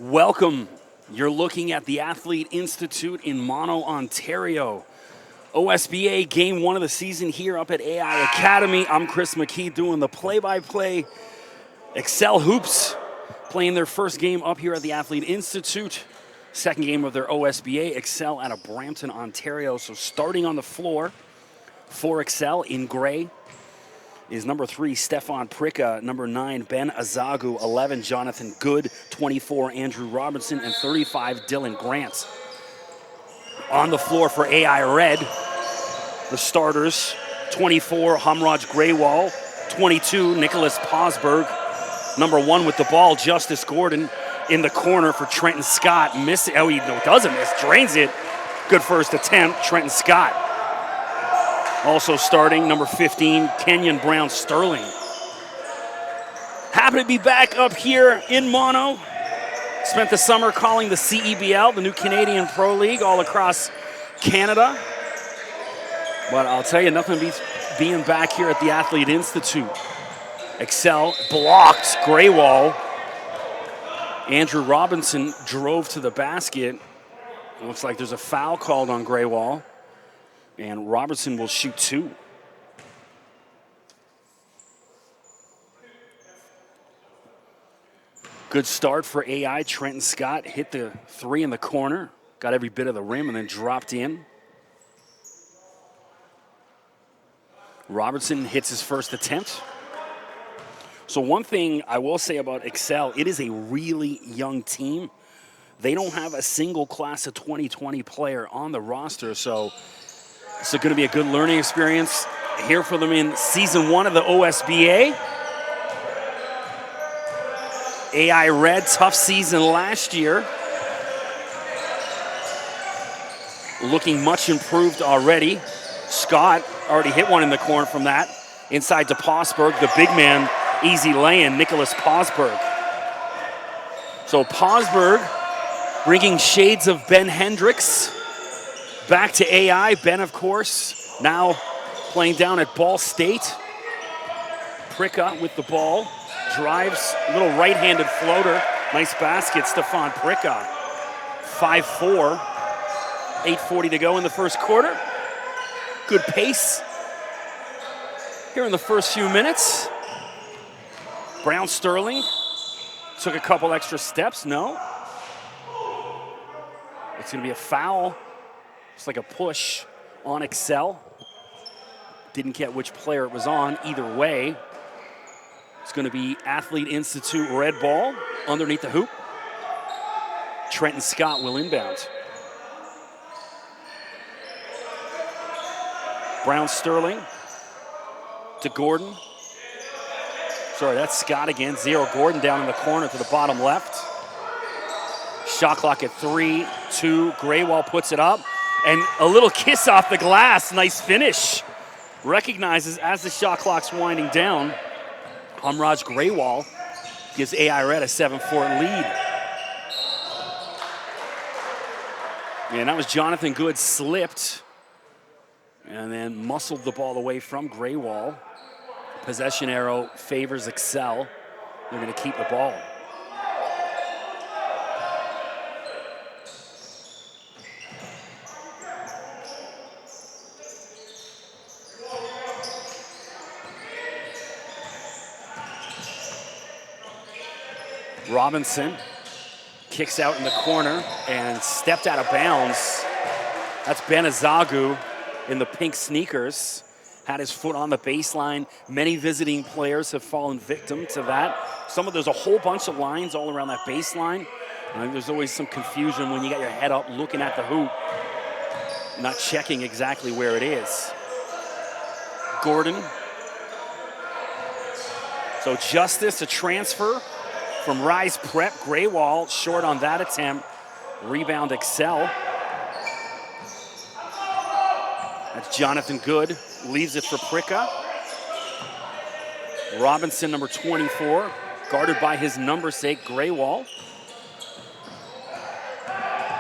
Welcome. You're looking at the Athlete Institute in Mono, Ontario. OSBA Game 1 of the season here up at AI Academy. I'm Chris McKee doing the play-by-play. Excel Hoops playing their first game up here at the Athlete Institute. Second game of their OSBA. Excel out of Brampton, Ontario. So starting on the floor for Excel in gray is number 3, Stefan Pricka, number 9, Ben Azagu, 11, Jonathan Good, 24, Andrew Robinson, and 35, Dylan Grant. On the floor for AI Red, the starters, 24, Hamraj Graywall, 22, Nicholas Posberg, number 1 with the ball, Justice Gordon in the corner for Trenton Scott. He doesn't miss, drains it. Good first attempt, Trenton Scott. Also starting, number 15, Kenyon Brown Sterling. Happy to be back up here in Mono. Spent the summer calling the CEBL, the new Canadian Pro League, all across Canada. But I'll tell you, nothing beats being back here at the Athlete Institute. Excel blocked Graywall. Andrew Robinson drove to the basket. It looks like there's a foul called on Graywall. And Robertson will shoot 2. Good start for AI. Trenton Scott hit the 3 in the corner, got every bit of the rim, and then dropped in. Robertson hits his first attempt. So one thing I will say about Excel, it is a really young team. They don't have a single class of 2020 player on the roster, so it's going to be a good learning experience here for them in season 1 of the OSBA. AI Red, tough season last year. Looking much improved already. Scott already hit one in the corner from that. Inside to Posberg, the big man, easy lay-in, Nicholas Posberg. So Posberg bringing shades of Ben Hendricks back to AI. Ben, of course, now playing down at Ball State. Pricka with the ball, drives, little right-handed floater. Nice basket, Stefan Pricka. 5-4, 8:40 to go in the first quarter. Good pace here in the first few minutes. Brown Sterling took a couple extra steps, no. It's gonna be a foul. It's like a push on Excel. Didn't get which player it was on, either way. It's gonna be Athlete Institute red ball underneath the hoop. Trenton Scott will inbound. Brown Sterling to Gordon. Sorry, that's Scott again. Zero Gordon down in the corner to the bottom left. Shot clock at 3, 2. Graywall puts it up. And a little kiss off the glass. Nice finish. Recognizes as the shot clock's winding down, Hamraj Graywall gives AI Red a 7-4 lead. And that was Jonathan Good slipped and then muscled the ball away from Graywall. Possession arrow favors Excel. They're going to keep the ball. Robinson kicks out in the corner and stepped out of bounds. That's Benazagu in the pink sneakers. Had his foot on the baseline. Many visiting players have fallen victim to that. There's a whole bunch of lines all around that baseline. And there's always some confusion when you got your head up looking at the hoop, not checking exactly where it is. Gordon. So Justice, a transfer from Rise Prep. Graywall short on that attempt. Rebound Excel. That's Jonathan Good. Leaves it for Pricka. Robinson, number 24, guarded by his namesake, Graywall.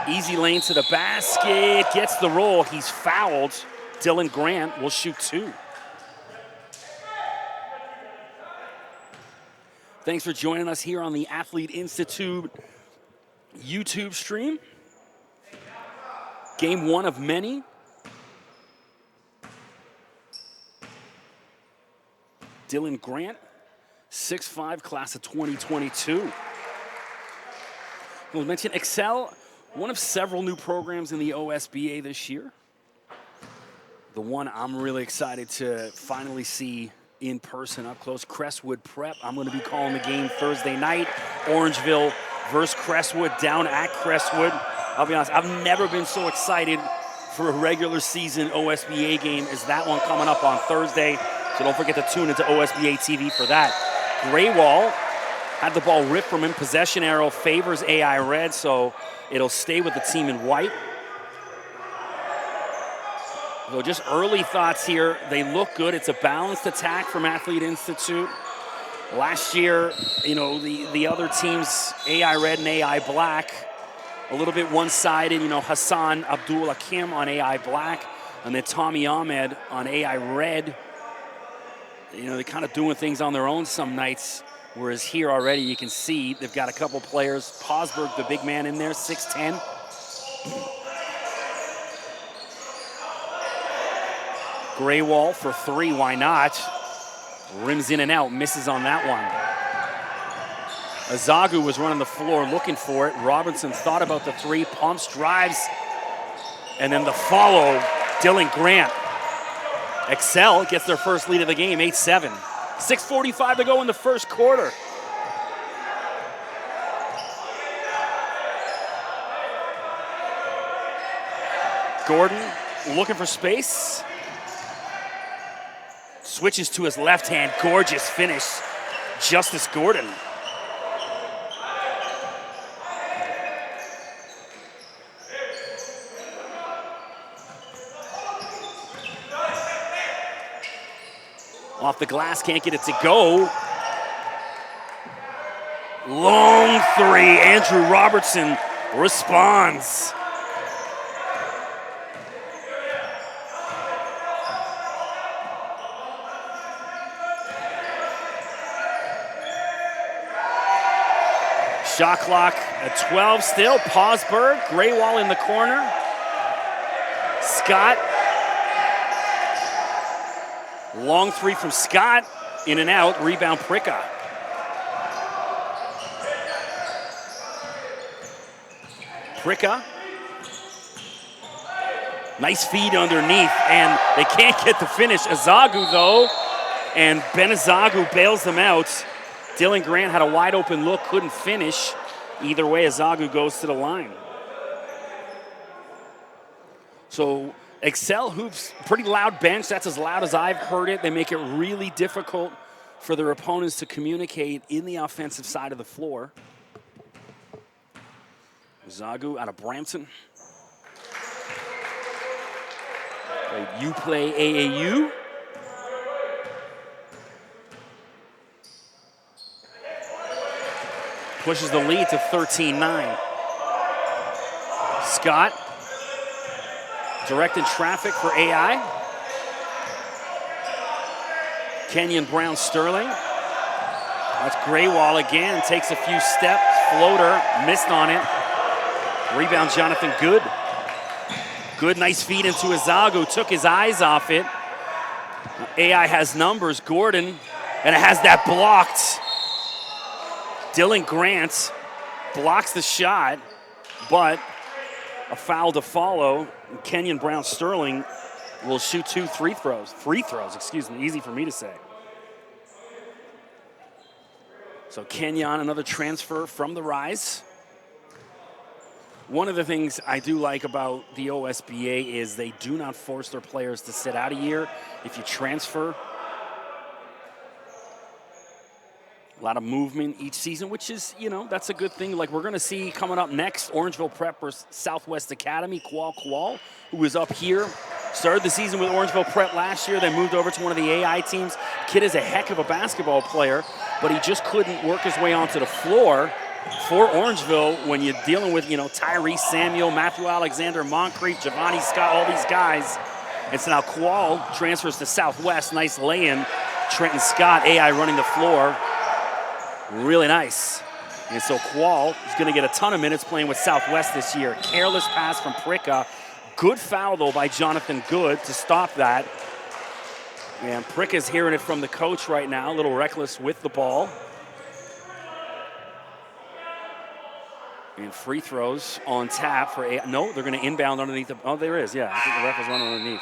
Easy lane to the basket, gets the roll. He's fouled. Dylan Grant will shoot 2. Thanks for joining us here on the Athlete Institute YouTube stream. Game 1 of many. Dylan Grant, 6'5", class of 2022. We'll mention Excel, one of several new programs in the OSBA this year. The one I'm really excited to finally see in person up close, Crestwood Prep. I'm going to be calling the game Thursday night. Orangeville versus Crestwood, down at Crestwood. I'll be honest, I've never been so excited for a regular season OSBA game as that one coming up on Thursday. So don't forget to tune into OSBA TV for that. Graywall had the ball ripped from him. Possession arrow favors AI Red, so it'll stay with the team in white. So just early thoughts here. They look good. It's a balanced attack from Athlete Institute. Last year, the other teams, AI Red and AI Black, a little bit one-sided. Hassan Abdul Hakim on AI Black, and then Tommy Ahmed on AI Red. They're kind of doing things on their own some nights, whereas here already you can see they've got a couple players. Posberg, the big man in there, 6'10". Graywall for 3, why not? Rims in and out, misses on that one. Azagu was running the floor looking for it. Robinson thought about the 3, pumps, drives, and then the follow, Dylan Grant. Excel gets their first lead of the game, 8-7. 6:45 to go in the first quarter. Gordon looking for space. Switches to his left hand, gorgeous finish. Justice Gordon. Off the glass, can't get it to go. Long three, Andrew Robertson responds. Shot clock at 12 still. Pausberg, Graywall in the corner. Scott. Long three from Scott. In and out. Rebound Pricka. Pricka. Nice feed underneath, and they can't get the finish. Ezagu, though, and Ben Ezagu bails them out. Dylan Grant had a wide open look, couldn't finish. Either way, Ezagu goes to the line. So Excel Hoops, pretty loud bench. That's as loud as I've heard it. They make it really difficult for their opponents to communicate in the offensive side of the floor. Ezagu out of Brampton. You play AAU. Pushes the lead to 13-9. Scott directing traffic for AI. Kenyon Brown Sterling. That's Graywall again. Takes a few steps. Floater. Missed on it. Rebound Jonathan Good. Good, nice feed into Ezagu. Took his eyes off it. AI has numbers. Gordon. And it has that blocked. Dylan Grant blocks the shot, but a foul to follow. Kenyon Brown Sterling will shoot two free throws, excuse me, easy for me to say. So Kenyon, another transfer from the Rise. One of the things I do like about the OSBA is they do not force their players to sit out a year. If you transfer, a lot of movement each season, which is, that's a good thing. Like we're going to see coming up next, Orangeville Prep versus Southwest Academy. Qual, who was up here, started the season with Orangeville Prep last year, then moved over to one of the AI teams. Kid is a heck of a basketball player, but he just couldn't work his way onto the floor for Orangeville when you're dealing with, Tyrese Samuel, Matthew Alexander, Moncrief, Giovanni Scott, all these guys. And so now Qual transfers to Southwest. Nice lay-in. Trenton Scott, AI running the floor. Really nice. And so Qual is going to get a ton of minutes playing with Southwest this year. Careless pass from Pricka. Good foul, though, by Jonathan Good to stop that. And Pricka's hearing it from the coach right now, a little reckless with the ball. And free throws on tap for AI. No, they're going to inbound underneath the, oh, there is, yeah. I think the ref was running underneath.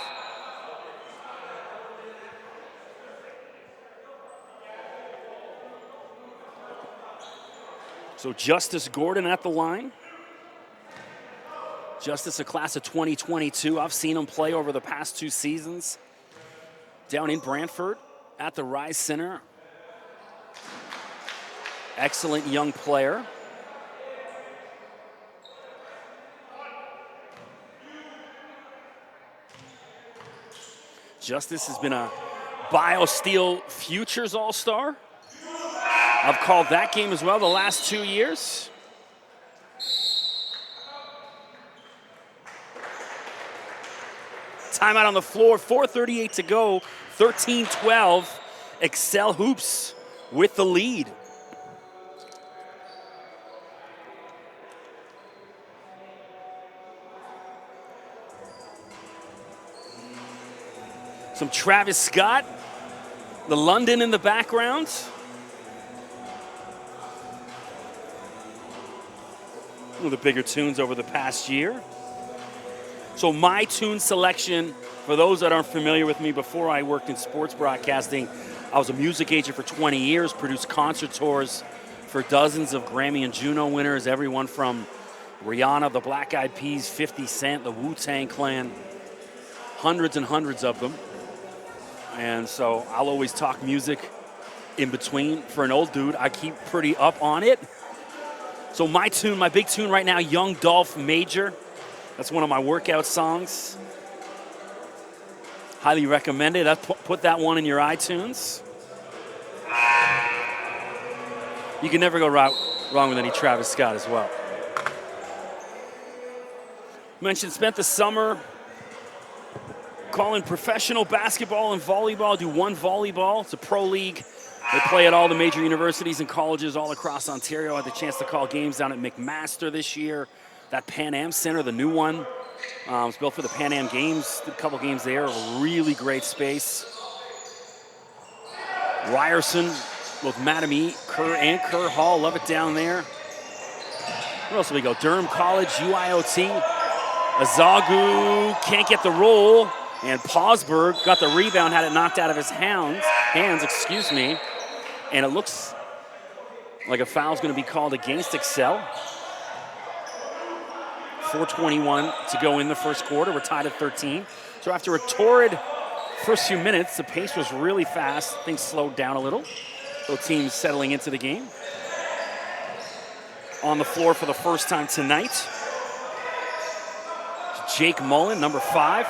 So Justice Gordon at the line. Justice, a class of 2022. I've seen him play over the past 2 seasons. Down in Brantford at the Rise Center. Excellent young player. Justice has been a BioSteel Futures All-Star. I've called that game as well the last 2 years. Timeout on the floor, 4:38 to go, 13-12. Excel Hoops with the lead. Some Travis Scott, the London in the background. One of the bigger tunes over the past year. So my tune selection, for those that aren't familiar with me, before I worked in sports broadcasting, I was a music agent for 20 years, produced concert tours for dozens of Grammy and Juno winners, everyone from Rihanna, the Black Eyed Peas, 50 Cent, the Wu-Tang Clan, hundreds and hundreds of them. And so I'll always talk music in between. For an old dude, I keep pretty up on it. So my tune, my big tune right now, Young Dolph Major. That's one of my workout songs. Highly recommended. Put that one in your iTunes. You can never go wrong with any Travis Scott as well. Mentioned spent the summer calling professional basketball and volleyball. Do one volleyball. It's a pro league. They play at all the major universities and colleges all across Ontario. I had the chance to call games down at McMaster this year. That Pan Am Center, the new one, was built for the Pan Am Games. Did a couple games there. A really great space. Ryerson, both Mattamy, Kerr and Kerr Hall. Love it down there. Where else do we go? Durham College, UIOT. Azagu can't get the roll. And Pausberg got the rebound, had it knocked out of his hands, and it looks like a foul's going to be called against Excel. 4:21 to go in the first quarter. We're tied at 13. So after a torrid first few minutes, the pace was really fast. Things slowed down a little. Both teams settling into the game. On the floor for the first time tonight, Jake Mullen, number 5.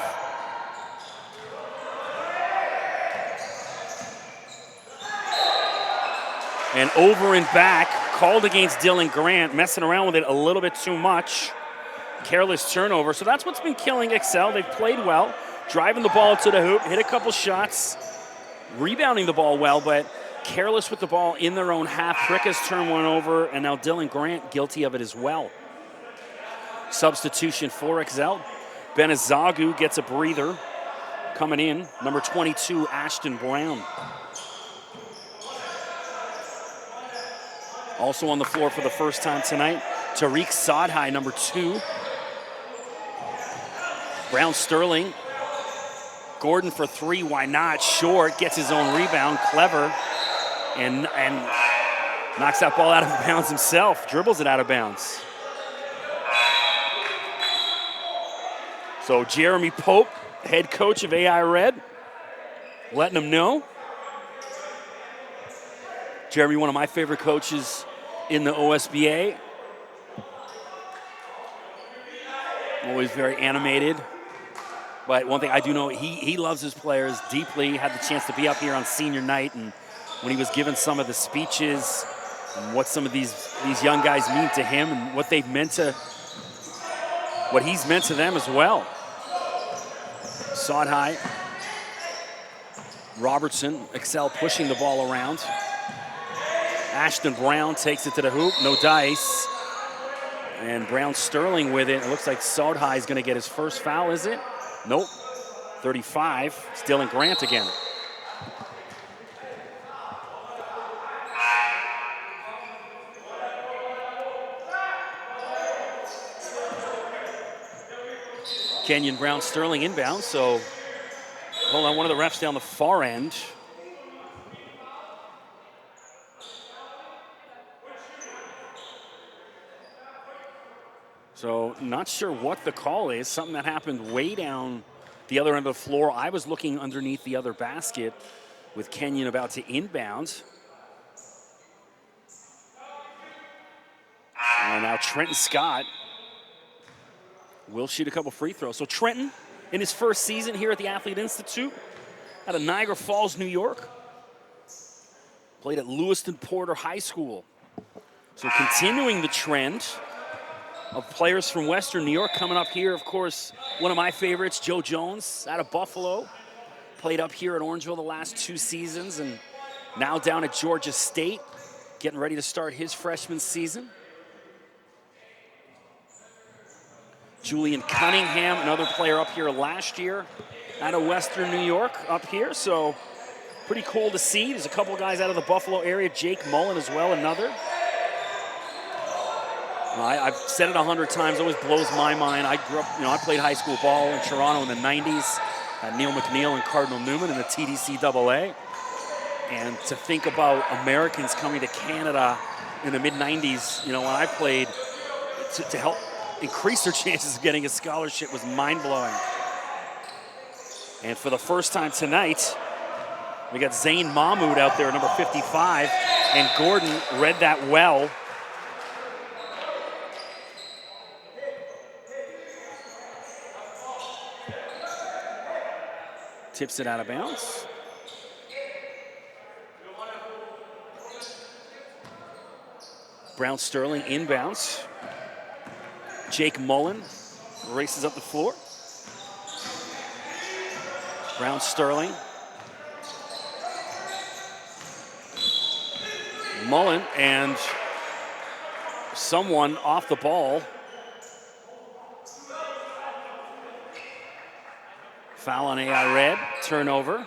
And over and back, called against Dylan Grant, messing around with it a little bit too much. Careless turnover. So that's what's been killing Excel. They've played well, driving the ball to the hoop, hit a couple shots, rebounding the ball well, but careless with the ball in their own half. Frick has turned one over, and now Dylan Grant guilty of it as well. Substitution for Excel. Benazagu gets a breather. Coming in, number 22, Ashton Brown. Also on the floor for the first time tonight, Tariq Sadhai, number 2. Brown Sterling. Gordon for 3, why not? Short, gets his own rebound, clever, and knocks that ball out of bounds himself, dribbles it out of bounds. So Jeremy Pope, head coach of AI Red, letting them know. Jeremy, one of my favorite coaches in the OSBA. Always very animated. But one thing I do know, he loves his players deeply. Had the chance to be up here on senior night, and when he was given some of the speeches and what some of these young guys mean to him and what he's meant to them as well. Sadhai, Robertson, Excel pushing the ball around. Ashton Brown takes it to the hoop, no dice. And Brown Sterling with it. It looks like Sadhai is going to get his first foul, is it? Nope. 35. It's Dylan Grant again. Kenyon Brown Sterling inbound, so hold on, one of the refs down the far end. So not sure what the call is, something that happened way down the other end of the floor. I was looking underneath the other basket with Kenyon about to inbound. And now Trenton Scott will shoot a couple free throws. So Trenton, in his first season here at the Athlete Institute, out of Niagara Falls, New York, played at Lewiston Porter High School. So continuing the trend of players from Western New York coming up here. Of course, one of my favorites, Joe Jones, out of Buffalo. Played up here at Orangeville the last 2 seasons, and now down at Georgia State, getting ready to start his freshman season. Julian Cunningham, another player up here last year out of Western New York up here, so pretty cool to see. There's a couple guys out of the Buffalo area. Jake Mullen as well, another. I've said it 100 times, always blows my mind. I grew up, I played high school ball in Toronto in the 90s. Had Neil McNeil and Cardinal Newman in the TDCAA. And to think about Americans coming to Canada in the mid-90s, when I played, to help increase their chances of getting a scholarship was mind-blowing. And for the first time tonight, we got Zane Mahmoud out there, number 55, and Gordon read that well. Tips it out of bounds. Brown Sterling inbounds. Jake Mullen races up the floor. Brown Sterling. Mullen and someone off the ball. Foul on AI Red, turnover.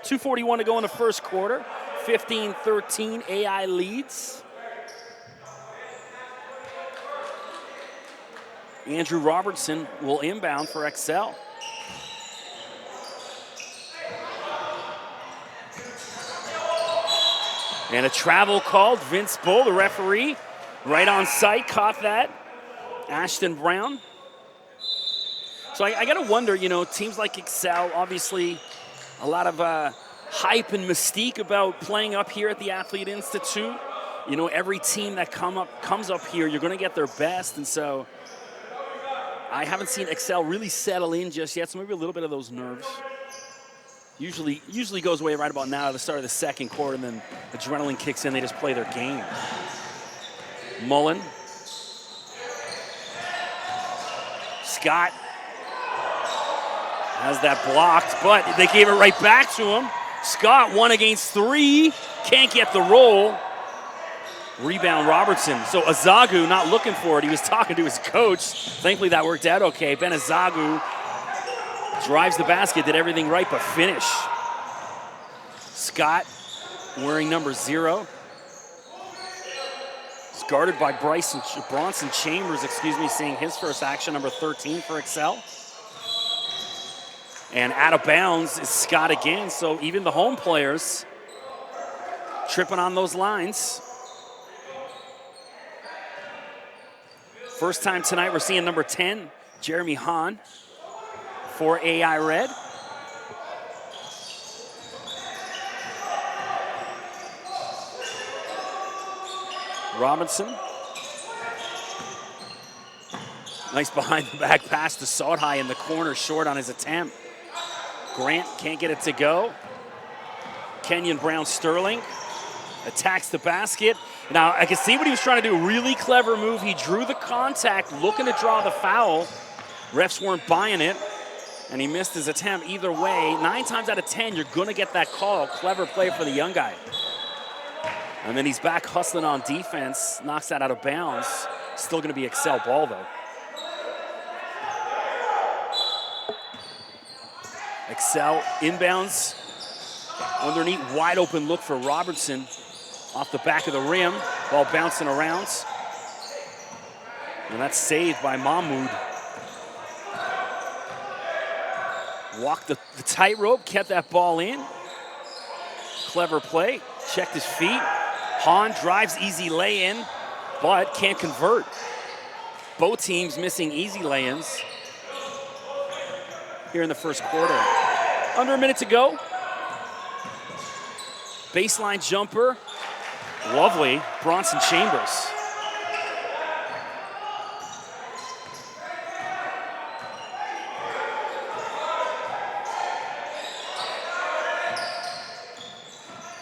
2:41 to go in the first quarter. 15-13, AI leads. Andrew Robertson will inbound for Excel. And a travel called. Vince Bull, the referee, right on site, caught that. Ashton Brown. So I got to wonder, teams like Excel, obviously a lot of hype and mystique about playing up here at the Athlete Institute. Every team that comes up here, you're going to get their best. And so I haven't seen Excel really settle in just yet, so maybe a little bit of those nerves. Usually goes away right about now at the start of the second quarter, and then adrenaline kicks in, they just play their game. Mullen. Scott has that blocked, but they gave it right back to him. Scott 1 against 3, can't get the roll. Rebound Robertson. So Azagu not looking for it. He was talking to his coach. Thankfully that worked out okay. Ben Azagu drives the basket, did everything right but finish. Scott wearing number 0. It's guarded by Bronson Chambers, seeing his first action, number 13 for Excel. And out of bounds is Scott again, so even the home players tripping on those lines. First time tonight we're seeing number 10, Jeremy Hahn, for AI Red. Robinson. Nice behind the back pass to Sodhai in the corner, short on his attempt. Grant can't get it to go. Kenyon Brown Sterling attacks the basket. Now, I can see what he was trying to do. Really clever move. He drew the contact, looking to draw the foul. Refs weren't buying it, and he missed his attempt. Either way, 9 times out of 10, you're going to get that call. Clever play for the young guy. And then he's back hustling on defense, knocks that out of bounds. Still going to be Excel ball, though. Excel inbounds. Underneath, wide open look for Robertson. Off the back of the rim, ball bouncing around. And that's saved by Mahmoud. Walked the tightrope, kept that ball in. Clever play, checked his feet. Hahn drives, easy lay-in, but can't convert. Both teams missing easy lay-ins here in the first quarter. Under a minute to go. Baseline jumper. Lovely, Bronson Chambers.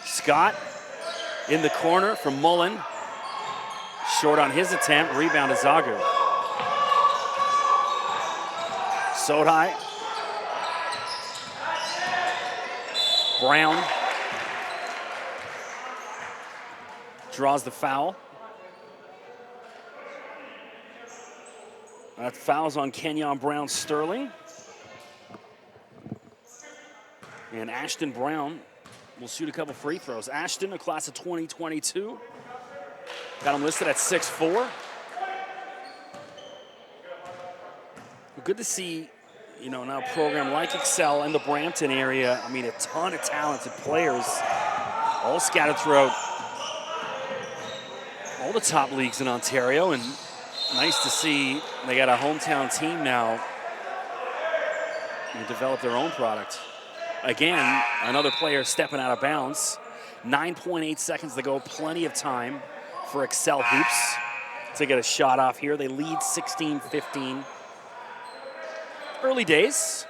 Scott in the corner from Mullen. Short on his attempt, rebound to Zagu. Sodhai. Brown. Draws the foul. That foul's on Kenyon Brown Sterling. And Ashton Brown will shoot a couple free throws. Ashton, a class of 2022. Got him listed at 6'4". Good to see, now a program like Excel in the Brampton area. I mean, a ton of talented players, all scattered throughout all the top leagues in Ontario, and nice to see they got a hometown team now and develop their own product. Again, another player stepping out of bounds. 9.8 seconds to go, plenty of time for Excel Hoops to get a shot off here. They lead 16-15. Early days.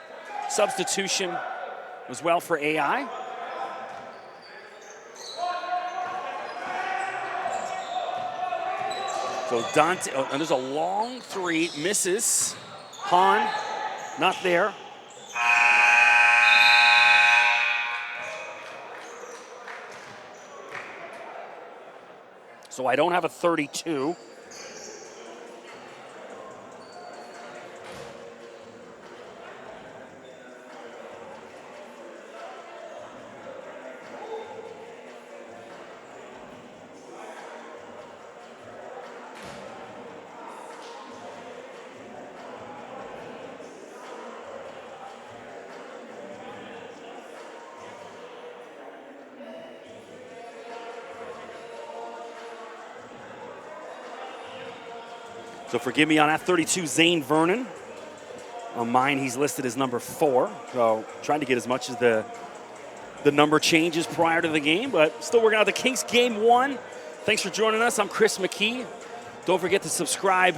substitution as well for AI. So Dante, and there's a long three, misses. Han, not there. So I don't have a 32. So forgive me on that 32, Zane Vernon. On mine, he's listed as number 4. So trying to get as much as the number changes prior to the game, but still working out the Kings game 1. Thanks for joining us. I'm Chris McKee. Don't forget to subscribe.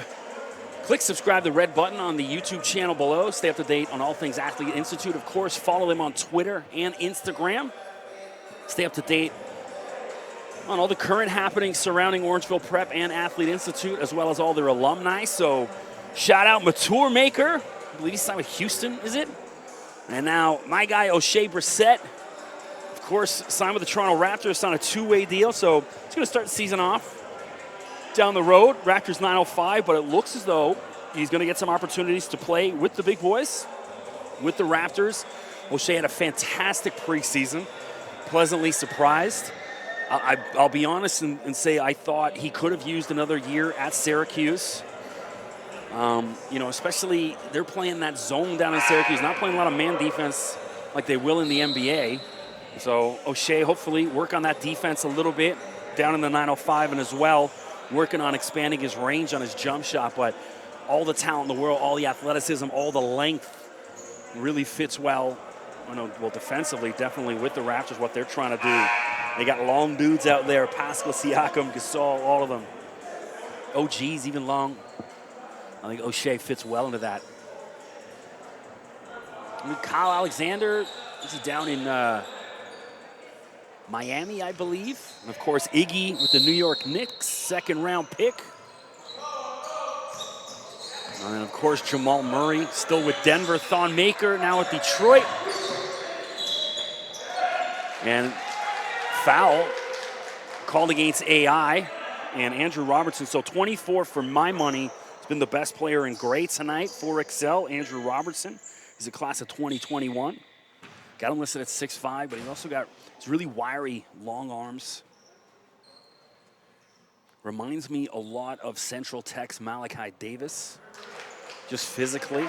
Click subscribe, the red button on the YouTube channel below. Stay up to date on all things Athlete Institute. Of course, follow them on Twitter and Instagram. Stay up to date on all the current happenings surrounding Orangeville Prep and Athlete Institute, as well as all their alumni. So shout out Mature Maker. I believe he's signed with Houston, is it? And now my guy, O'Shea Brissett, of course, signed with the Toronto Raptors on a 2-way deal. So he's going to start the season off down the road. Raptors 905, but it looks as though he's going to get some opportunities to play with the big boys, with the Raptors. O'Shea had a fantastic preseason, pleasantly surprised. I'll be honest and say I thought he could have used another year at Syracuse. Especially they're playing that zone down in Syracuse, not playing a lot of man defense like they will in the NBA. So O'Shea, hopefully work on that defense a little bit down in the 905, and as well working on expanding his range on his jump shot. But all the talent in the world, all the athleticism, all the length really fits well. Defensively, definitely with the Raptors, what they're trying to do. They got long dudes out there, Pascal Siakam, Gasol, all of them. OG's even long. I think O'Shea fits well into that. Kyle Alexander, is he down in Miami, I believe? And of course, Iggy with the New York Knicks, second-round pick. And then, of course, Jamal Murray, still with Denver. Thon Maker, now with Detroit. And foul called against AI and Andrew Robertson. So 24 for my money. He's been the best player in gray tonight for Excel. Andrew Robertson. He's a class of 2021. Got him listed at 6'5", but he's also got he's really wiry, long arms. Reminds me a lot of Central Tech's Malachi Davis, just physically.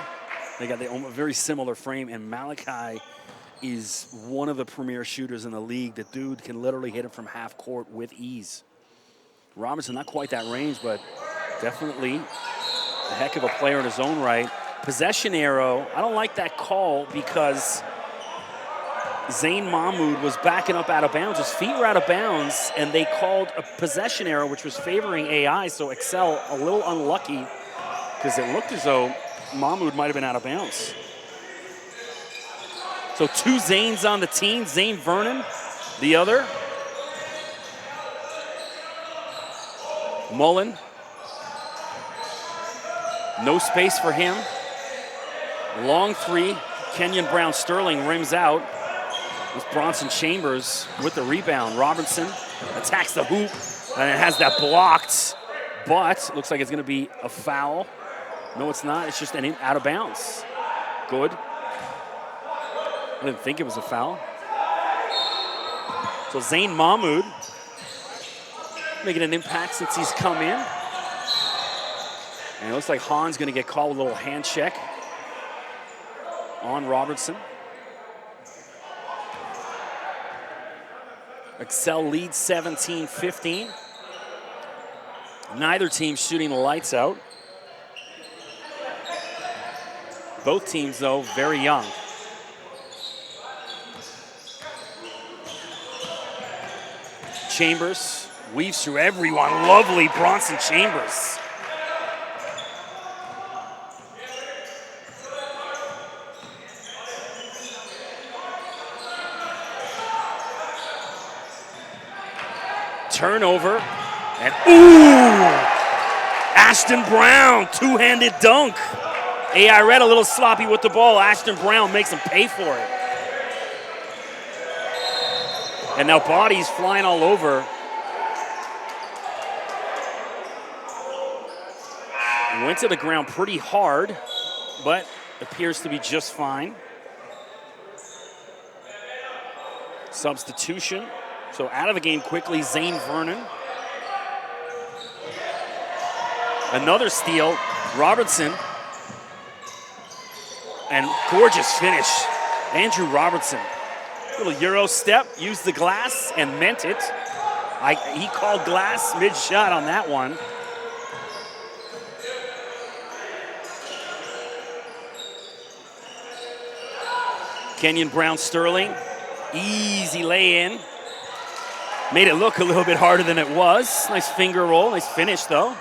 They got a very similar frame, and Malachi is one of the premier shooters in the league. The dude can literally hit him from half court with ease. Robinson, not quite that range, but definitely a heck of a player in his own right. Possession arrow, I don't like that call because Zayn Mahmoud was backing up out of bounds. His feet were out of bounds, and they called a possession arrow, which was favoring AI, so Excel a little unlucky because it looked as though Mahmoud might have been out of bounds. So 2 Zanes on the team. Zane Vernon, the other. Mullen. No space for him. Long 3. Kenyon Brown Sterling rims out. With Bronson Chambers with the rebound. Robinson attacks the hoop and it has that blocked, but looks like it's going to be a foul. No, it's not. It's just an out of bounds. Good. I didn't think it was a foul. So Zayn Mahmoud making an impact since he's come in. And it looks like Han's going to get called with a little hand check on Robertson. Excel leads 17-15. Neither team shooting the lights out. Both teams, though, very young. Chambers weaves through everyone. Lovely Bronson Chambers. turnover. And ooh! Ashton Brown, two-handed dunk. AI Red a little sloppy with the ball. Ashton Brown makes him pay for it. And now bodies flying all over. He went to the ground pretty hard, but appears to be just fine. Substitution. So out of the game quickly, Zane Vernon. Another steal, Robertson. And gorgeous finish, Andrew Robertson. Little Euro step, used the glass and meant it. He called glass mid-shot on that one. Kenyon Brown-Sterling, easy lay-in. Made it look a little bit harder than it was. Nice finger roll, nice finish though.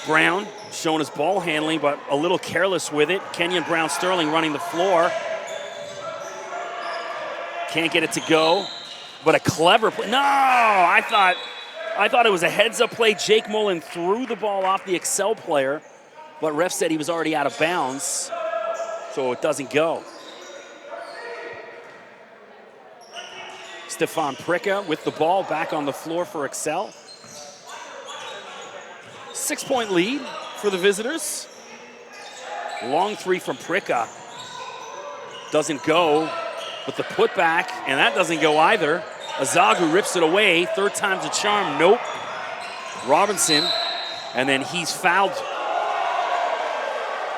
Brown showing his ball handling, but a little careless with it. Kenyon Brown-Sterling running the floor. Can't get it to go, but a clever play. No, I thought it was a heads-up play. Jake Mullen threw the ball off the Excel player, but ref said he was already out of bounds, so it doesn't go. Stefan Pricka with the ball back on the floor for Excel. 6-point lead for the visitors. Long three from Pricka. Doesn't go, but the putback, and that doesn't go either. Azagu rips it away. Third time's a charm. Nope. Robinson, and then he's fouled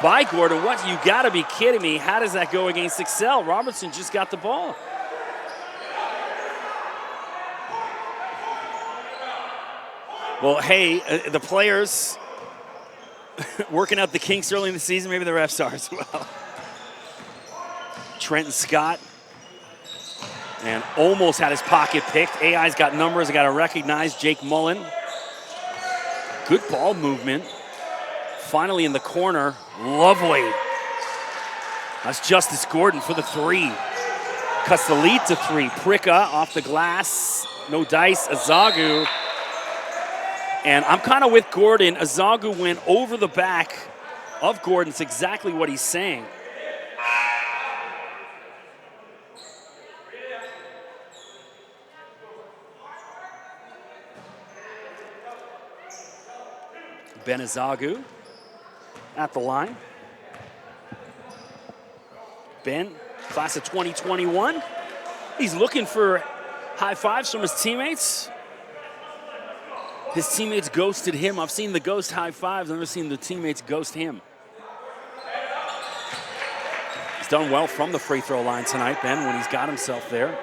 by Gordon. What? You gotta be kidding me. How does that go against Excel? Robinson just got the ball. Well, hey, the players working out the kinks early in the season, maybe the refs are as well. Trenton Scott, and almost had his pocket picked. AI's got numbers, I got to recognize. Jake Mullen. Good ball movement. Finally in the corner, lovely. That's Justice Gordon for the three. Cuts the lead to three. Pricka off the glass, no dice. Azagu. And I'm kind of with Gordon. Azagu went over the back of Gordon. It's exactly what he's saying. Ben Azagu at the line. Ben, class of 2021. He's looking for high fives from his teammates. His teammates ghosted him. I've seen the ghost high fives. I've never seen the teammates ghost him. He's done well from the free throw line tonight, Ben, when he's got himself there.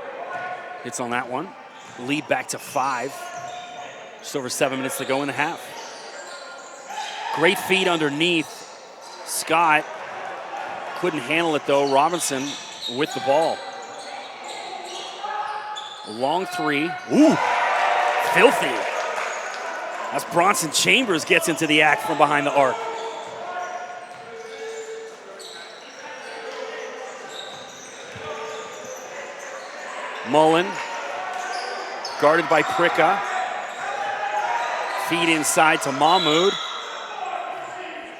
Hits on that one. Lead back to 5. Just over 7 minutes to go in the half. Great feed underneath. Scott couldn't handle it though. Robinson with the ball. A long three. Ooh, filthy. That's Bronson Chambers gets into the act from behind the arc. Mullen, guarded by Pricka. Feed inside to Mahmoud.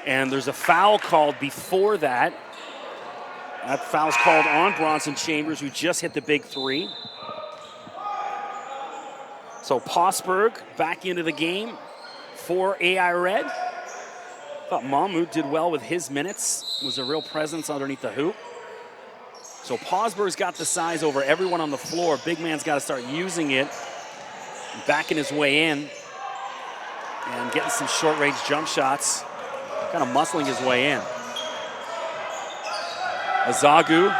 And there's a foul called before that. That foul's called on Bronson Chambers, who just hit the big three. So Posberg back into the game for AI Red. Thought Mahmoud did well with his minutes. Was a real presence underneath the hoop. So Posberg's got the size over everyone on the floor. Big man's got to start using it. Backing his way in. And getting some short-range jump shots. Kind of muscling his way in. Azagu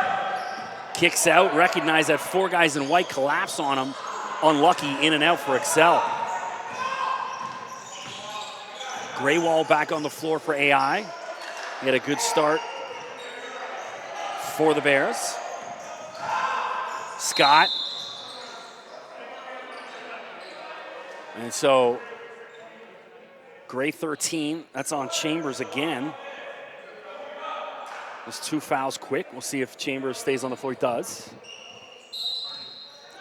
kicks out. Recognize that 4 guys in white collapse on him. Unlucky, in and out for Excel. Graywall back on the floor for AI. He had a good start for the Bears. Scott. And so, Gray 13, that's on Chambers again. Those 2 fouls quick. We'll see if Chambers stays on the floor. He does.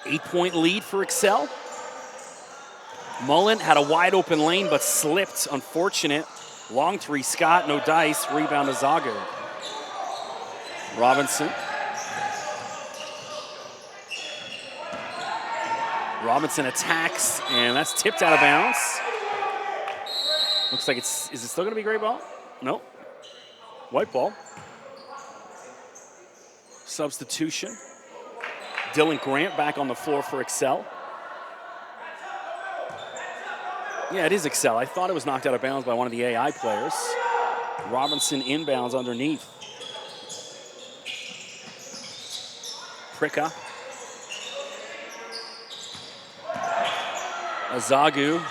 8-point lead for Excel. Mullen had a wide open lane but slipped. Unfortunate. Long 3, Scott, no dice. Rebound to Zagu. Robinson. Robinson attacks, and that's tipped out of bounds. Looks like is it still gonna be gray ball? Nope. White ball. Substitution. Dylan Grant back on the floor for Excel. Yeah, it is Excel. I thought it was knocked out of bounds by one of the AI players. Robinson inbounds underneath. Pricka. Azagu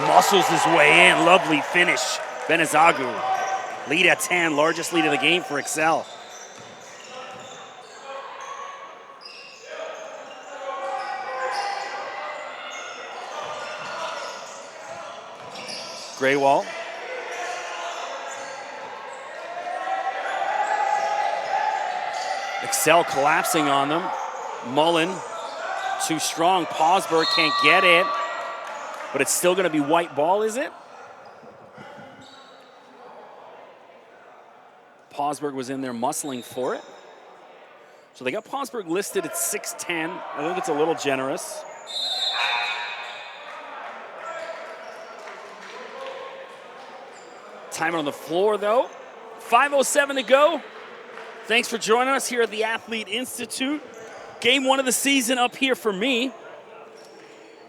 muscles his way in. Lovely finish. Benazagu. Lead at 10. Largest lead of the game for Excel. Graywall. Excel collapsing on them. Mullen, too strong. Posberg can't get it. But it's still going to be white ball, is it? Posberg was in there muscling for it. So they got Posberg listed at 6'10". I think it's a little generous. Time on the floor, though. 5:07 to go. Thanks for joining us here at the Athlete Institute. Game 1 of the season up here for me.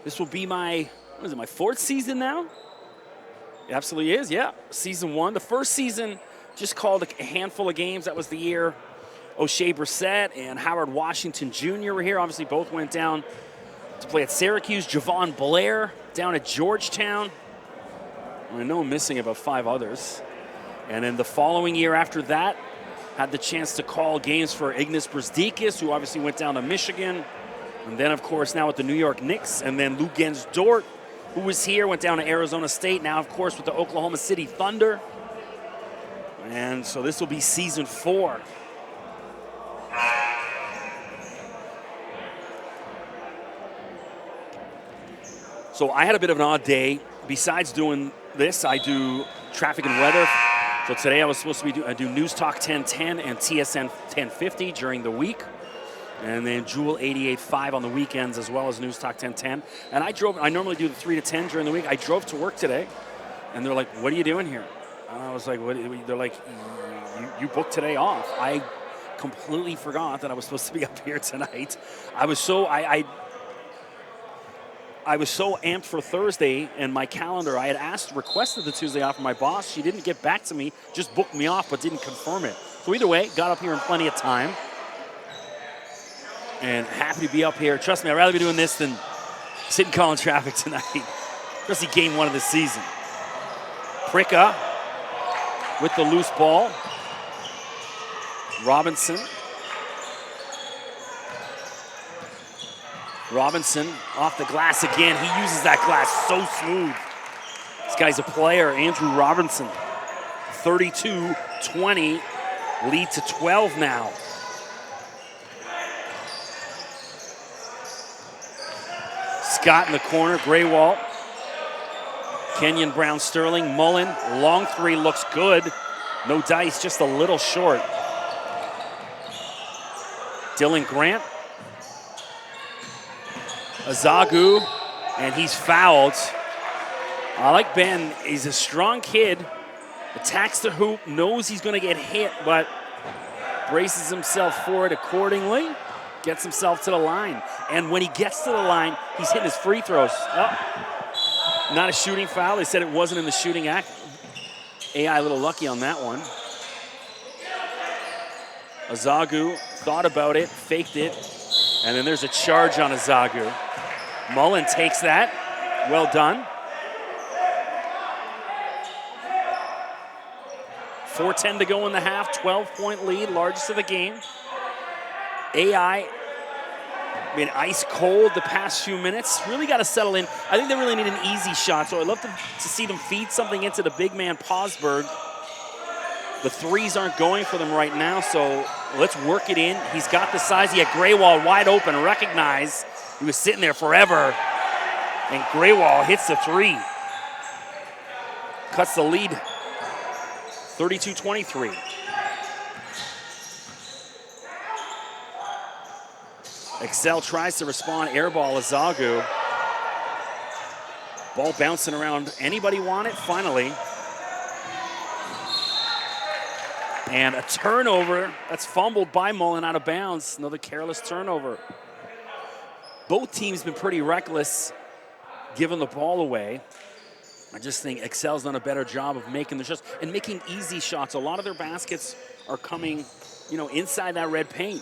This will be my, what is it, my 4th season now? It absolutely is, yeah. Season 1. The first season just called a handful of games. That was the year O'Shea Brissett and Howard Washington Jr. were here. Obviously, both went down to play at Syracuse. Javon Blair down at Georgetown. I know I'm missing about 5 others. And then the following year after that, had the chance to call games for Ignas Brazdeikis, who obviously went down to Michigan. And then, of course, now with the New York Knicks. And then Lugens Dort, who was here, went down to Arizona State. Now, of course, with the Oklahoma City Thunder. And so this will be season 4. So I had a bit of an odd day. Besides doing this, I do traffic and weather. So today I was supposed to be do News Talk 1010 and TSN 1050 during the week. And then Jewel 88.5 on the weekends, as well as News Talk 1010. And I normally do the 3 to 10 during the week. I drove to work today, and they're like, "What are you doing here?" And I was like, "What?" They're like, you booked today off." I completely forgot that I was supposed to be up here tonight. I was so amped for Thursday in my calendar. I had requested the Tuesday off from my boss. She didn't get back to me, just booked me off, but didn't confirm it. So either way, got up here in plenty of time. And happy to be up here. Trust me, I'd rather be doing this than sitting calling traffic tonight. Especially game 1 of the season. Pricka with the loose ball. Robinson off the glass again. He uses that glass so smooth. This guy's a player, Andrew Robinson. 32-20, lead to 12 now. Scott in the corner, Graywall. Kenyon Brown Sterling, Mullen, long 3 looks good. No dice, just a little short. Dylan Grant. Azagu, and he's fouled. I like Ben. He's a strong kid. Attacks the hoop, knows he's going to get hit, but braces himself for it accordingly. Gets himself to the line. And when he gets to the line, he's hitting his free throws. Oh, not a shooting foul. They said it wasn't in the shooting act. AI a little lucky on that one. Azagu thought about it, faked it, and then there's a charge on Azagu. Mullen takes that. Well done. 4:10 to go in the half. 12-point lead, largest of the game. AI been ice cold the past few minutes. Really got to settle in. I think they really need an easy shot, so I'd love to see them feed something into the big man Posberg. The threes aren't going for them right now, so let's work it in. He's got the size. He had Graywall wide open, recognize. He was sitting there forever, and Graywall hits the three. Cuts the lead, 32-23. Excel tries to respond, air ball Azagu. Ball bouncing around. Anybody want it? Finally. And a turnover. That's fumbled by Mullen out of bounds. Another careless turnover. Both teams been pretty reckless giving the ball away. I just think Excel's done a better job of making the shots and making easy shots. A lot of their baskets are coming, inside that red paint.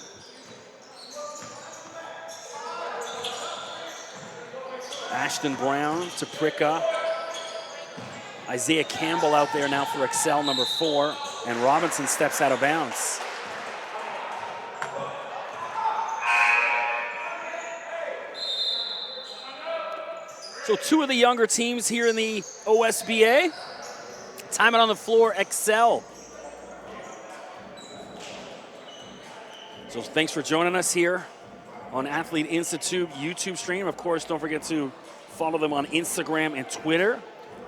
Ashton Brown to Pricka. Isaiah Campbell out there now for Excel, number 4. And Robinson steps out of bounds. So 2 of the younger teams here in the OSBA. Time it on the floor, Excel. So thanks for joining us here on Athlete Institute YouTube stream. Of course, don't forget to follow them on Instagram and Twitter.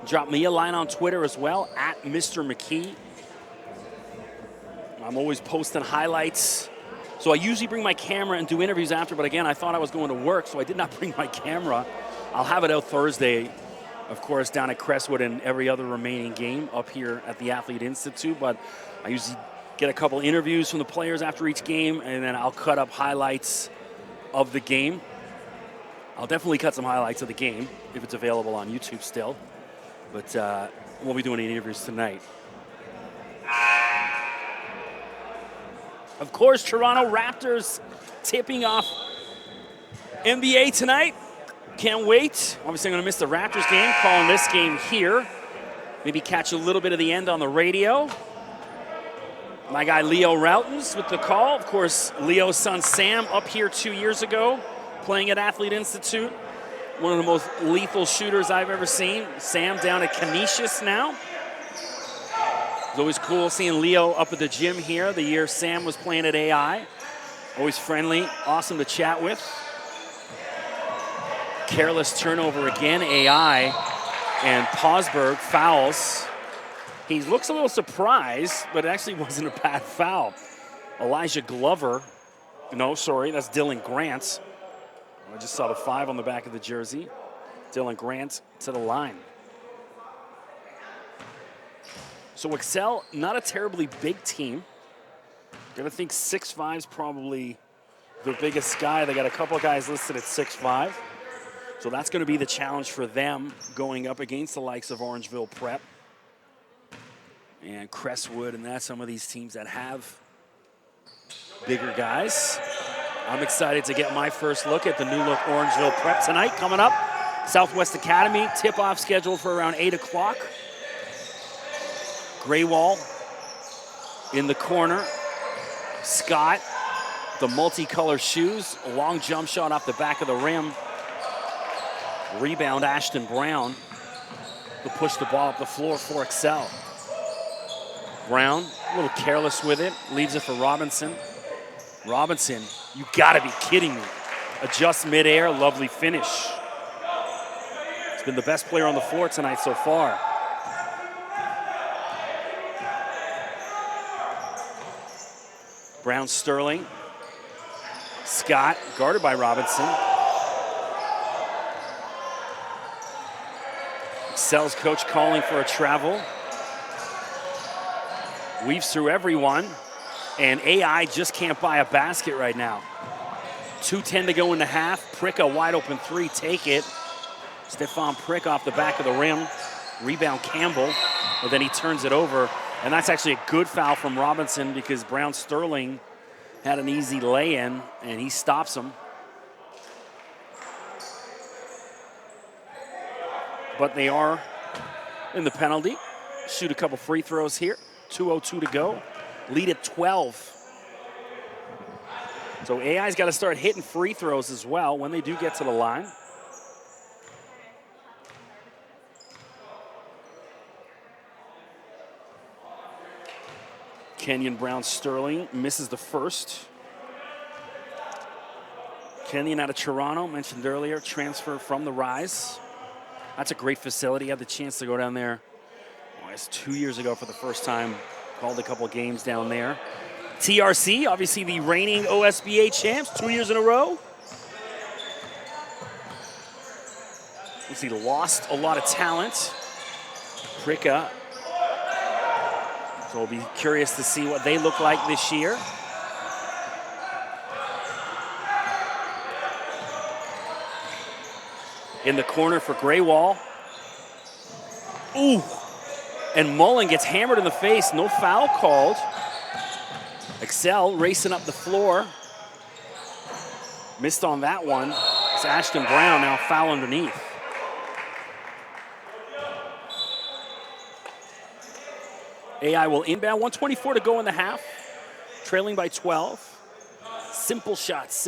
Drop me a line on Twitter as well, at Mr. McKee. I'm always posting highlights. So I usually bring my camera and do interviews after, but again, I thought I was going to work, so I did not bring my camera. I'll have it out Thursday, of course, down at Crestwood and every other remaining game up here at the Athlete Institute, but I usually get a couple interviews from the players after each game, and then I'll cut up highlights of the game. I'll definitely cut some highlights of the game if it's available on YouTube still, but we'll be doing any interviews tonight. Of course, Toronto Raptors tipping off NBA tonight. Can't wait. Obviously, I'm going to miss the Raptors game, calling this game here. Maybe catch a little bit of the end on the radio. My guy Leo Routens with the call. Of course, Leo's son Sam up here 2 years ago, playing at Athlete Institute. One of the most lethal shooters I've ever seen. Sam down at Canisius now. It's always cool seeing Leo up at the gym here the year Sam was playing at AI. Always friendly, awesome to chat with. Careless turnover again, AI, and Posberg fouls. He looks a little surprised, but it actually wasn't a bad foul. Elijah Glover, no, sorry, that's Dylan Grant. I just saw the 5 on the back of the jersey. Dylan Grant to the line. So Excel, not a terribly big team. I think 6'5" is probably the biggest guy. They got a couple of guys listed at 6'5". So that's going to be the challenge for them going up against the likes of Orangeville Prep and Crestwood, and that's some of these teams that have bigger guys. I'm excited to get my first look at the new look Orangeville Prep tonight coming up. Southwest Academy, tip-off scheduled for around 8 o'clock. Graywall in the corner. Scott, the multicolor shoes, a long jump shot off the back of the rim. Rebound, Ashton Brown, who pushed the ball up the floor for Excel. Brown, a little careless with it, leaves it for Robinson. Robinson, you gotta be kidding me. Adjusts midair, lovely finish. He's been the best player on the floor tonight so far. Brown Sterling. Scott, guarded by Robinson. Excel's coach calling for a travel. Weaves through everyone, and AI just can't buy a basket right now. 2:10 to go in the half. Prick a wide open 3, take it. Stefan Prick off the back of the rim. Rebound Campbell, but then he turns it over. And that's actually a good foul from Robinson because Brown Sterling had an easy lay-in, and he stops him. But they are in the penalty. Shoot a couple free throws here. 2:02 to go. Lead at 12. So AI's got to start hitting free throws as well when they do get to the line. Kenyon Brown-Sterling misses the first. Kenyon out of Toronto, mentioned earlier, transfer from the Rise. That's a great facility. Had the chance to go down there, I guess 2 years ago for the first time. Called a couple of games down there. TRC, obviously the reigning OSBA champs, 2 years in a row. He lost a lot of talent. Pricka. So we'll be curious to see what they look like this year. In the corner for Graywall. Ooh. And Mullen gets hammered in the face. No foul called. Excel racing up the floor. Missed on that one. It's Ashton Brown now foul underneath. AI will inbound. 1:24 to go in the half. Trailing by 12. Simple shots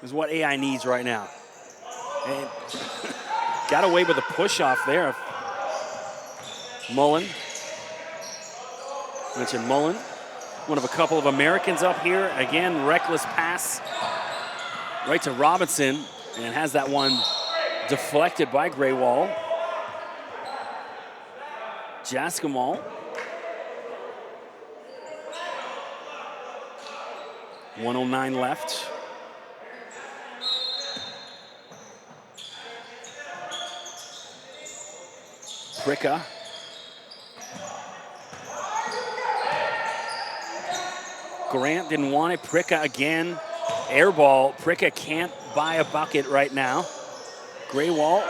is what AI needs right now. And got away with a push-off there. Mullen. Mentioned Mullen. One of a couple of Americans up here. Again, reckless pass right to Robinson, and has that one deflected by Graywall. Jaskamal. .109 left. Pricka. Grant didn't want it. Pricka again. Air ball. Pricka can't buy a bucket right now. Graywall.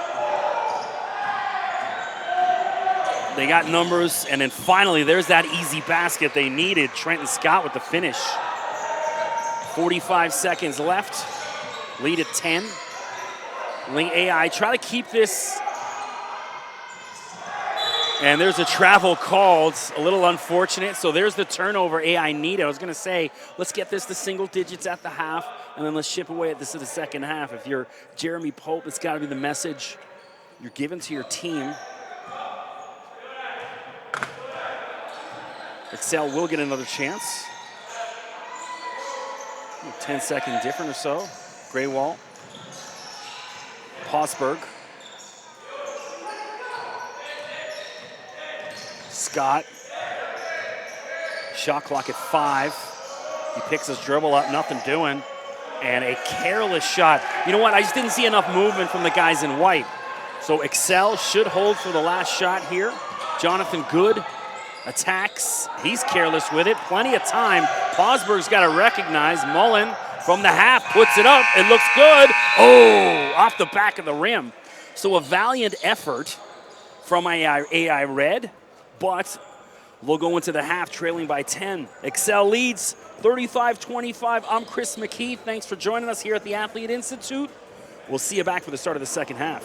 They got numbers, and then finally there's that easy basket they needed. Trenton Scott with the finish. 45 seconds left. Lead at 10. AI try to keep this. And there's a travel called, a little unfortunate. So there's the turnover AI needed. I was gonna say, let's get this to single digits at the half, and then let's chip away at this to the second half. If you're Jeremy Pope, it's gotta be the message you're giving to your team. Excel will get another chance. 10-second different or so. Graywall. Posberg. Scott. Shot clock at 5. He picks his dribble up, nothing doing. And a careless shot. You know what? I just didn't see enough movement from the guys in white. So Excel should hold for the last shot here. Jonathan Good attacks. He's careless with it. Plenty of time. Posberg's got to recognize. Mullen from the half puts it up. It looks good. Oh, off the back of the rim. So a valiant effort from AI Red, but we'll go into the half trailing by 10. Excel leads 35-25. I'm Chris McKee. Thanks for joining us here at the Athlete Institute. We'll see you back for the start of the second half.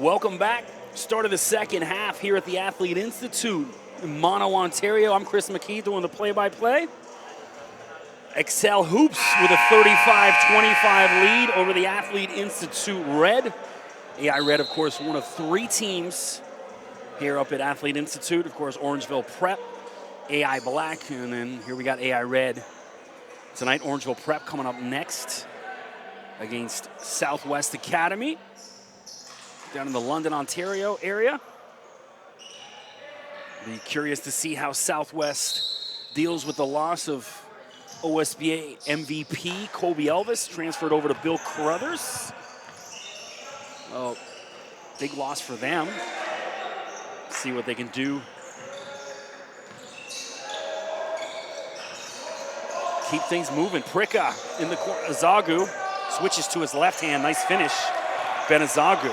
Welcome back. Start of the second half here at the Athlete Institute in Mono, Ontario. I'm Chris McKee doing the play-by-play. Excel Hoops with a 35-25 lead over the Athlete Institute Red. AI Red, of course, one of 3 teams here up at Athlete Institute. Of course, Orangeville Prep, AI Black, and then here we got AI Red. Tonight, Orangeville Prep coming up next against Southwest Academy down in the London, Ontario area. Be curious to see how Southwest deals with the loss of OSBA MVP Kobe Elvis, transferred over to Bill Carruthers. Well, big loss for them. See what they can do. Keep things moving. Pricka in the corner. Azagu switches to his left hand. Nice finish. Ben Azagu.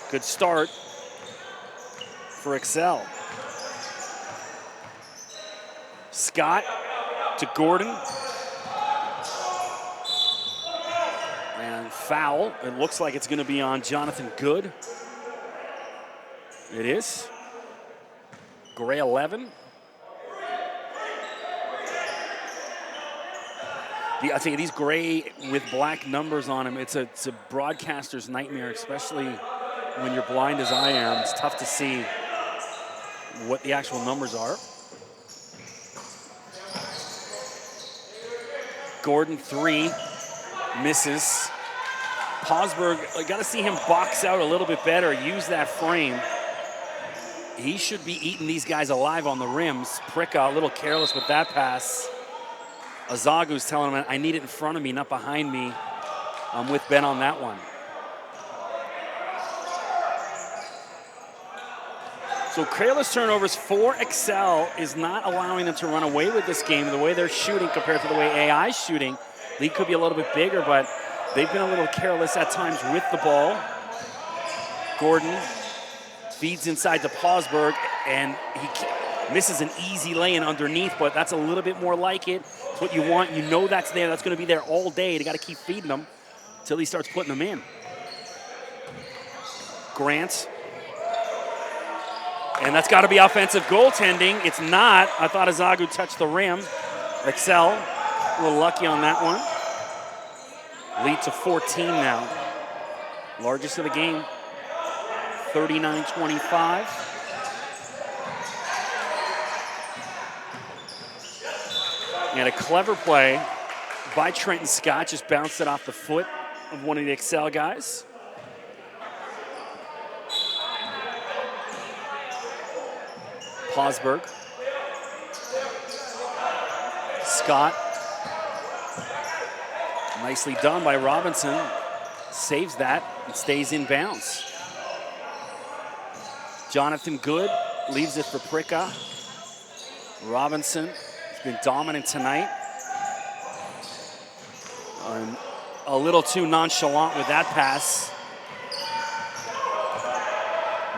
Good start for Excel. Scott to Gordon. And foul. It looks like it's going to be on Jonathan Good. It is. Gray 11. I think these gray with black numbers on them, it's a broadcaster's nightmare, especially when you're blind as I am. It's tough to see what the actual numbers are. Gordon 3, misses. Posberg, I got to see him box out a little bit better, use that frame. He should be eating these guys alive on the rims. Pricka a little careless with that pass. Azagu's telling him, I need it in front of me, not behind me. I'm with Ben on that one. So careless turnovers for Excel is not allowing them to run away with this game the way they're shooting compared to the way AI is shooting. Lead could be a little bit bigger, but they've been a little careless at times with the ball. Gordon feeds inside to Posberg, and he misses an easy lay-in underneath, but that's a little bit more like it. It's what you want. You know that's there. That's going to be there all day. They got to keep feeding them until he starts putting them in. Grant. And that's got to be offensive goaltending. It's not. I thought Azagu touched the rim. Excel, a little lucky on that one. Lead to 14 now. Largest of the game, 39-25. And a clever play by Trenton Scott, just bounced it off the foot of one of the Excel guys. Posberg. Scott. Nicely done by Robinson. Saves that and stays in bounds. Jonathan Good leaves it for Pricka. Robinson has been dominant tonight. A little too nonchalant with that pass.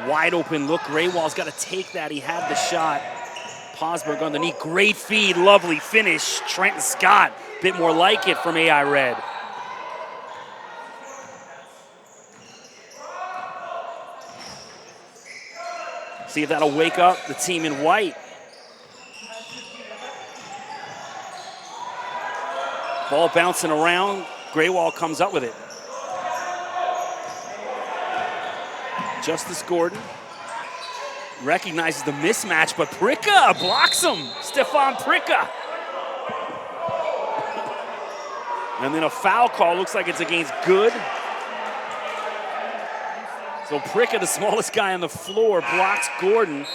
Wide open look. Graywall's got to take that. He had the shot. Posberg on the knee. Great feed. Lovely finish. Trenton Scott. Bit more like it from AI Red. See if that'll wake up the team in white. Ball bouncing around. Graywall comes up with it. Justice Gordon recognizes the mismatch, but Pricka blocks him. Stefan Pricka. And then a foul call, looks like it's against Good. So Pricka, the smallest guy on the floor, blocks Gordon.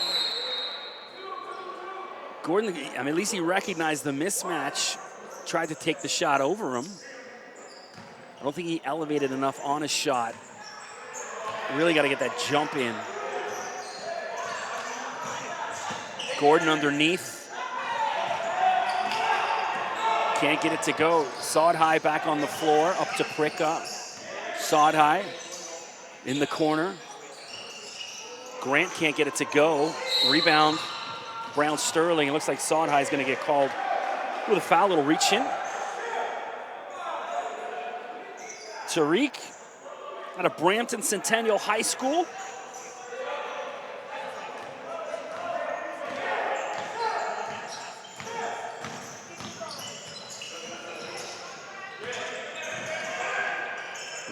Gordon, I mean, at least he recognized the mismatch, tried to take the shot over him. I don't think he elevated enough on his shot. Really got to get that jump in. Gordon underneath. Can't get it to go. Sawed-High back on the floor, up to Pricka. Sawed-High in the corner. Grant can't get it to go. Rebound, Brown Sterling. It looks like Sawed-High is going to get called with a foul. Little reach in. Tariq out of Brampton Centennial High School.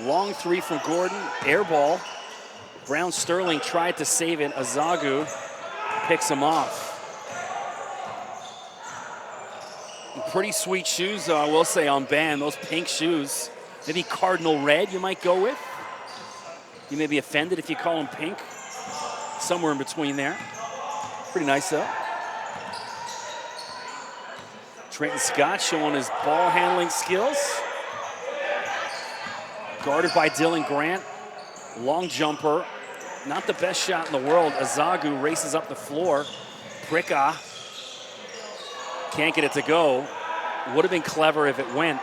Long three from Gordon, air ball. Brown Sterling tried to save it. Azagu picks him off. Pretty sweet shoes, though, I will say, on Ben. Those pink shoes. Maybe cardinal red you might go with. You may be offended if you call them pink. Somewhere in between there. Pretty nice, though. Trenton Scott showing his ball handling skills. Guarded by Dylan Grant. Long jumper. Not the best shot in the world. Azagu races up the floor. Pricka can't get it to go. Would have been clever if it went.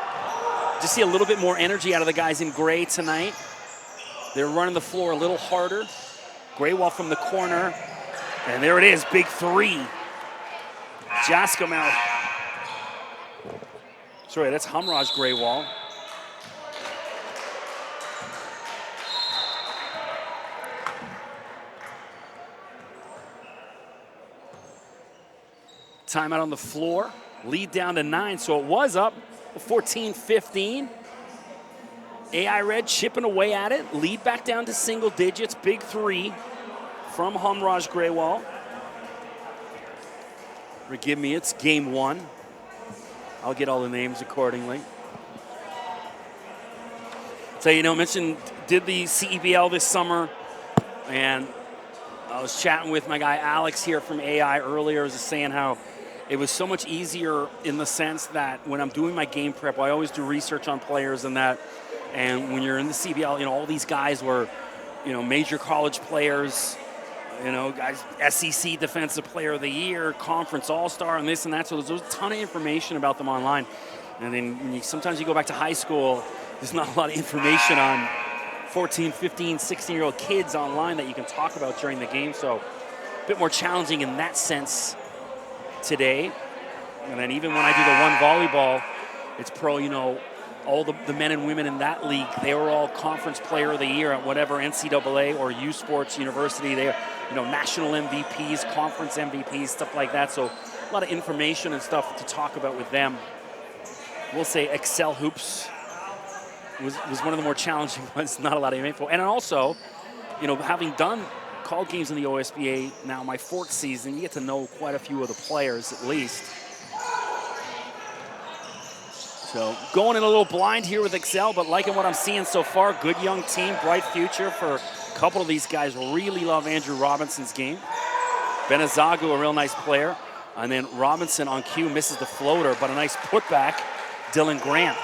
Just see a little bit more energy out of the guys in gray tonight. They're running the floor a little harder. Graywall from the corner. And there it is, big three. Jaskum out. Sorry, that's Humraj Graywall. Timeout on the floor. Lead down to 9, so it was up 14-15. AI Red chipping away at it. Lead back down to single digits. Big three from Humraj Graywall. Forgive me, it's game 1. I'll get all the names accordingly. So, you know, mentioned did the CEBL this summer, and I was chatting with my guy Alex here from AI earlier, was just saying how it was so much easier in the sense that when I'm doing my game prep, I always do research on players and that. And when you're in the CBL, you know, all these guys were, you know, major college players, you know, guys, SEC Defensive Player of the Year, Conference All-Star, and this and that. So there's a ton of information about them online. And then when sometimes you go back to high school, there's not a lot of information on 14, 15, 16-year-old kids online that you can talk about during the game. So a bit more challenging in that sense today. And then even when I do the one volleyball, it's pro, you know, all the men and women in that league, they were all Conference Player of the Year at whatever NCAA or U Sports University. They, you know, national MVPs, conference MVPs, stuff like that. So a lot of information and stuff to talk about with them. We'll say Excel Hoops was one of the more challenging ones. Not a lot of info. And also, you know, having done called games in the OSBA now my 4th season, you get to know quite a few of the players at least. So going in a little blind here with Excel, but liking what I'm seeing so far. Good young team, bright future for a couple of these guys. Really love Andrew Robinson's game. Ben Azagu, a real nice player. And then Robinson on cue misses the floater, but a nice putback. Dylan Grant.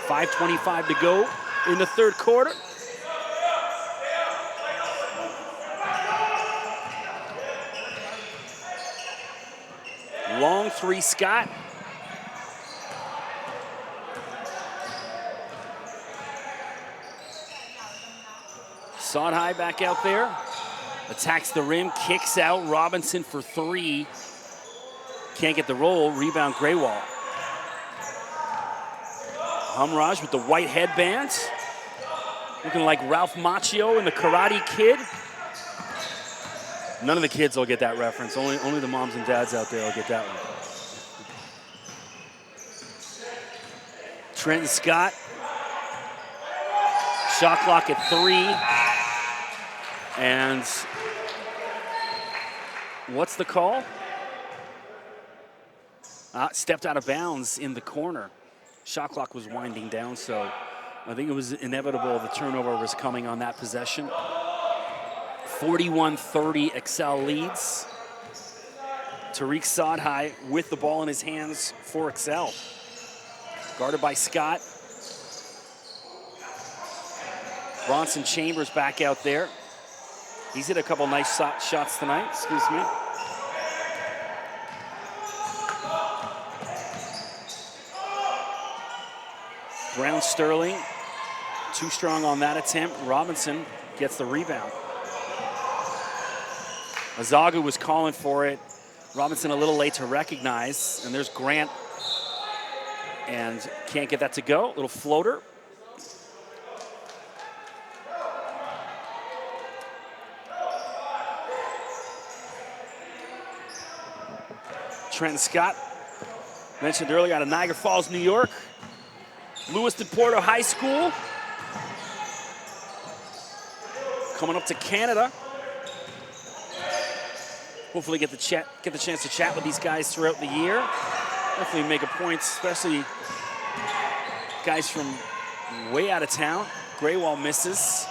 5:25 to go in the 3rd quarter. Long three, Scott. Sod High back out there. Attacks the rim, kicks out. Robinson for 3. Can't get the roll. Rebound, Graywall. Humraj with the white headband. Looking like Ralph Macchio and the Karate Kid. None of the kids will get that reference. Only the moms and dads out there will get that one. Trenton Scott. Shot clock at 3. And what's the call? Stepped out of bounds in the corner. Shot clock was winding down, so I think it was inevitable the turnover was coming on that possession. 41-30, Excel leads. Tariq Sadhai with the ball in his hands for Excel. Guarded by Scott. Bronson Chambers back out there. He's hit a couple nice shots tonight, excuse me. Brown Sterling, too strong on that attempt. Robinson gets the rebound. Azagu was calling for it. Robinson a little late to recognize, and there's Grant, and can't get that to go. Little floater. Trenton Scott, mentioned earlier, out of Niagara Falls, New York. Lewiston Porto High School. Coming up to Canada. Hopefully get the chance to chat with these guys throughout the year. Definitely make a point, especially guys from way out of town. Graywall misses.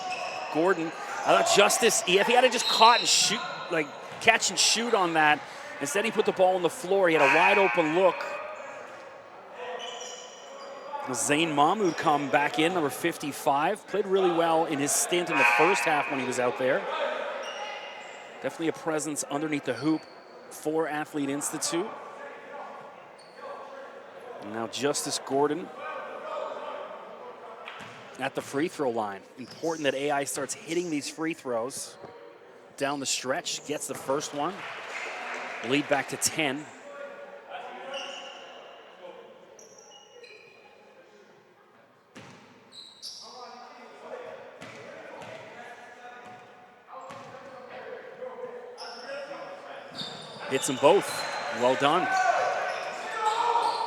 Gordon, I thought Justice, if he had to just caught and shoot, like catch and shoot on that, instead he put the ball on the floor. He had a wide open look. Zane Mahmoud come back in, number 55. Played really well in his stint in the first half when he was out there. Definitely a presence underneath the hoop for Athlete Institute. And now Justice Gordon at the free throw line. Important that AI starts hitting these free throws down the stretch. Gets the first one. Lead back to 10. Hits them both. Well done.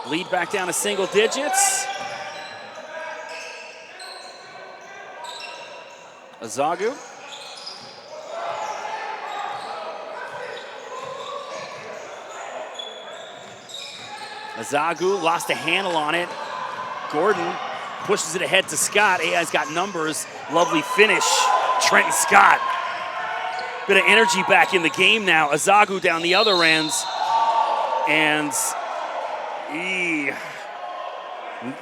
Lead back down to single digits. Azagu. Azagu lost a handle on it. Gordon pushes it ahead to Scott. AI's got numbers. Lovely finish. Trenton Scott. Bit of energy back in the game now. Azagu down the other end. And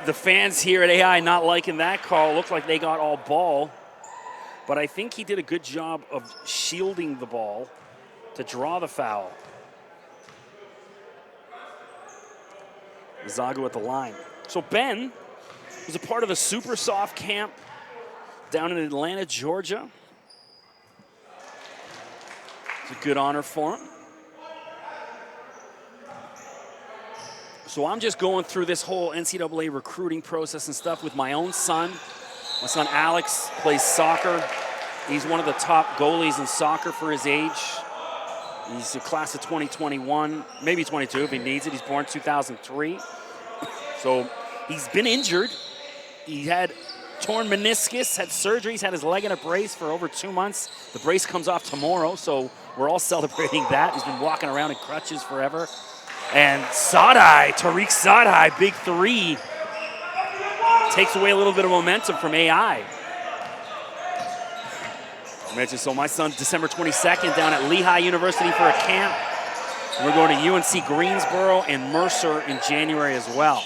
the fans here at AI not liking that call. Looked like they got all ball. But I think he did a good job of shielding the ball to draw the foul. Azagu at the line. So Ben was a part of the Super Soft camp down in Atlanta, Georgia. It's a good honor for him. So I'm just going through this whole NCAA recruiting process and stuff with my own son. My son Alex plays soccer. He's one of the top goalies in soccer for his age. He's a class of 2021, maybe 22 if he needs it. He's born 2003. So he's been injured. He had torn meniscus, had surgery. He's had his leg in a brace for over 2 months. The brace comes off tomorrow, so we're all celebrating that. He's been walking around in crutches forever. And Tariq Sadai, big three, takes away a little bit of momentum from AI. I mentioned, so my son, December 22nd, down at Lehigh University for a camp. And we're going to UNC Greensboro and Mercer in January as well.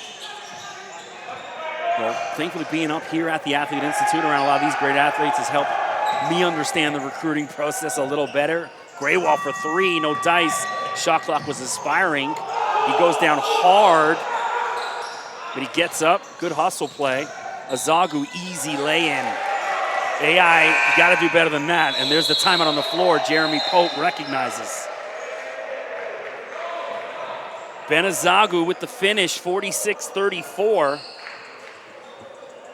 Well, thankfully being up here at the Athlete Institute around a lot of these great athletes has helped me understand the recruiting process a little better. Graywall for three, no dice. Shot clock was expiring. He goes down hard, but he gets up. Good hustle play. Azagu, easy lay-in. AI, you got to do better than that. And there's the timeout on the floor. Jeremy Pope recognizes. Ben Azagu with the finish, 46-34.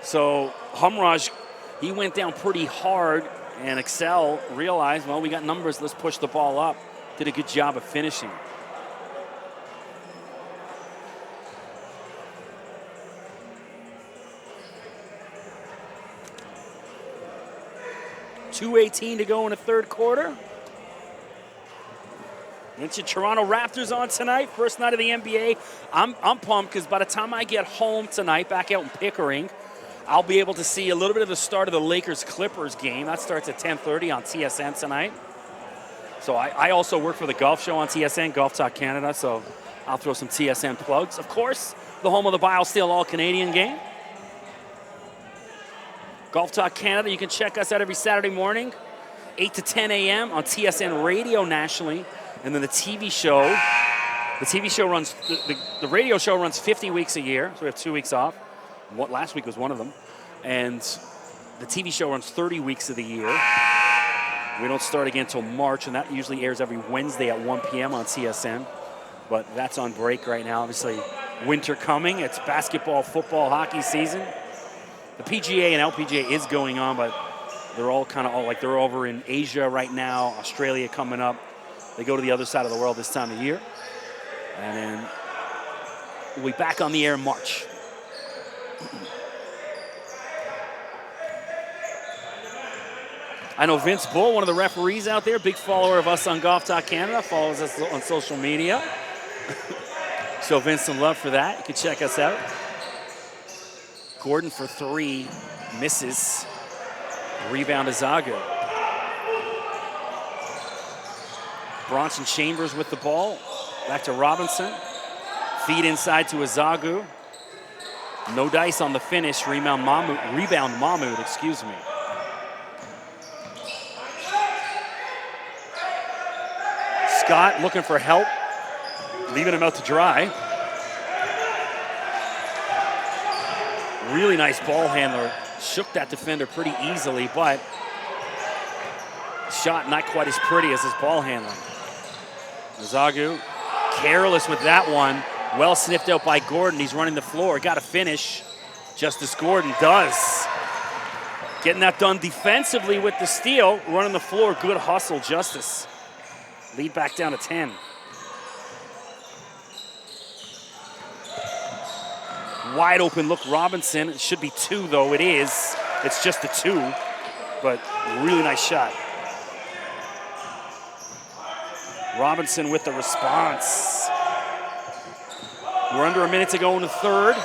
So Humraj, he went down pretty hard, and Excel realized, well, we got numbers, let's push the ball up. Did a good job of finishing. .218 to go in the third quarter. Mentioned Toronto Raptors on tonight, first night of the NBA. I'm pumped because by the time I get home tonight, back out in Pickering, I'll be able to see a little bit of the start of the Lakers-Clippers game. That starts at 10:30 on TSN tonight. So I also work for the golf show on TSN, Golf Talk Canada, so I'll throw some TSN plugs. Of course, the home of the BioSteel All-Canadian game. Golf Talk Canada, you can check us out every Saturday morning, 8 to 10 a.m. on TSN Radio nationally. And then the TV show runs, the radio show runs 50 weeks a year, so we have 2 weeks off. Last week was one of them. And the TV show runs 30 weeks of the year. We don't start again until March, and that usually airs every Wednesday at 1 p.m. on TSN. But that's on break right now. Obviously, winter coming. It's basketball, football, hockey season. The PGA and LPGA is going on, but they're all kind of like they're over in Asia right now, Australia coming up. They go to the other side of the world this time of year. And then we'll be back on the air in March. I know Vince Bull, one of the referees out there, big follower of us on Golf Talk Canada, follows us on social media. Show Vince some love for that. You can check us out. Gordon for 3, misses. Rebound to Zagu. Bronson Chambers with the ball. Back to Robinson. Feed inside to Azagu. No dice on the finish. Rebound Mahmoud, excuse me. Scott looking for help. Leaving him out to dry. Really nice ball handler. Shook that defender pretty easily, but shot not quite as pretty as his ball handling. Azagu, careless with that one. Well sniffed out by Gordon. He's running the floor. Got to finish. Justice Gordon does. Getting that done defensively with the steal. Running the floor. Good hustle, Justice. Lead back down to 10. Wide open look, Robinson. It should be 2, though. It is. It's just a 2, but really nice shot. Robinson with the response. We're under a minute to go in the third.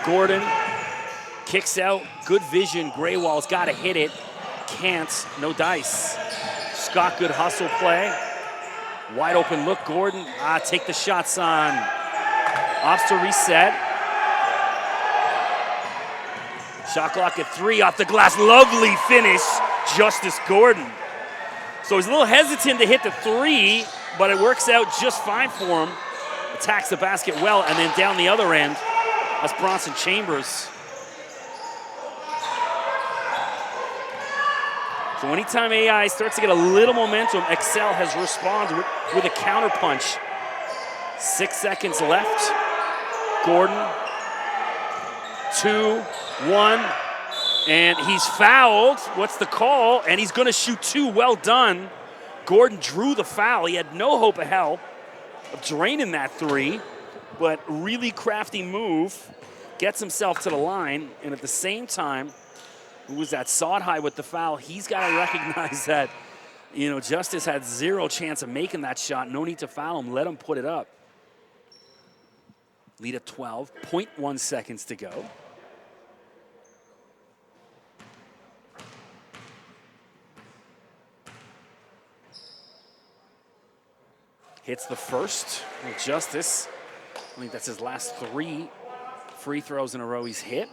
Gordon kicks out. Good vision. Graywall's got to hit it. Can't. No dice. Scott, good hustle play. Wide open look, Gordon. Take the shot, son. Ops to reset. Shot clock at 3 off the glass. Lovely finish, Justice Gordon. So he's a little hesitant to hit the 3, but it works out just fine for him. Attacks the basket well, and then down the other end, that's Bronson Chambers. So anytime AI starts to get a little momentum, Excel has responded with a counterpunch. 6 seconds left. Gordon, 2, 1, and he's fouled. What's the call? And he's going to shoot 2. Well done. Gordon drew the foul. He had no hope of help of draining that 3, but really crafty move. Gets himself to the line, and at the same time, who was that sod high with the foul? He's got to recognize that, Justice had 0 chance of making that shot. No need to foul him. Let him put it up. Lead at 12. 0.1 seconds to go. Hits the first with Justice. I think that's his last 3 free throws in a row he's hit.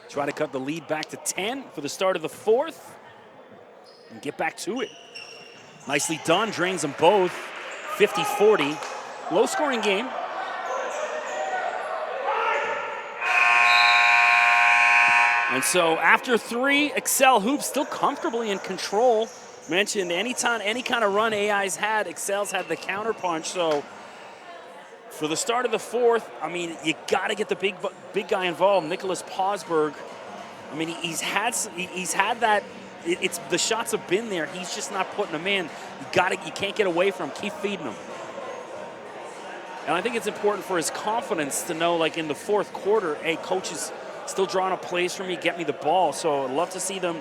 Try to cut the lead back to 10 for the start of the 4th and get back to it. Nicely done, drains them both. 50-40, low scoring game. And so after 3, Excel Hoops still comfortably in control. Mentioned any kind of run AI's had, Excel's had the counter punch. So for the start of the 4th, I mean, you got to get the big guy involved. Nicholas Posberg. I mean, he's had that. It's the shots have been there. He's just not putting them in. You can't get away from him. Keep feeding him. And I think it's important for his confidence to know, like in the 4th quarter, hey, coach is still drawing up plays for me. Get me the ball. So I'd love to see them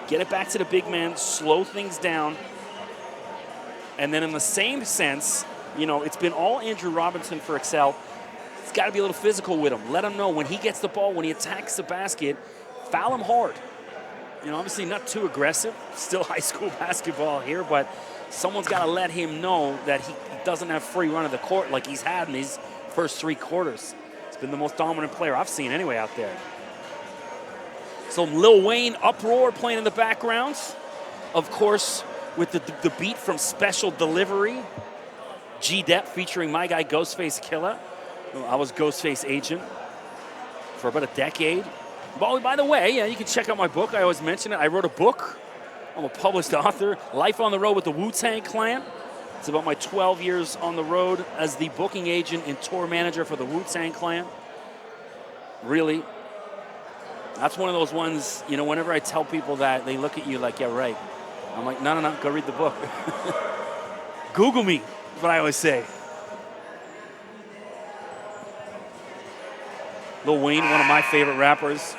get it back to the big man, slow things down. And then in the same sense, it's been all Andrew Robinson for Excel. It's got to be a little physical with him. Let him know when he gets the ball, when he attacks the basket, foul him hard. Obviously not too aggressive. Still high school basketball here, but someone's got to let him know that he doesn't have free run of the court like he's had in these first 3 quarters. He's been the most dominant player I've seen anyway out there. So Lil Wayne uproar playing in the background. Of course, with the beat from Special Delivery. G-Dep featuring my guy Ghostface Killah. I was Ghostface agent for about a decade. By the way, you can check out my book. I always mention it. I wrote a book. I'm a published author. Life on the Road with the Wu-Tang Clan. It's about my 12 years on the road as the booking agent and tour manager for the Wu-Tang Clan. Really, that's one of those ones, whenever I tell people that, they look at you like, yeah, right. I'm like, no, go read the book. Google me, is what I always say. Lil Wayne, one of my favorite rappers.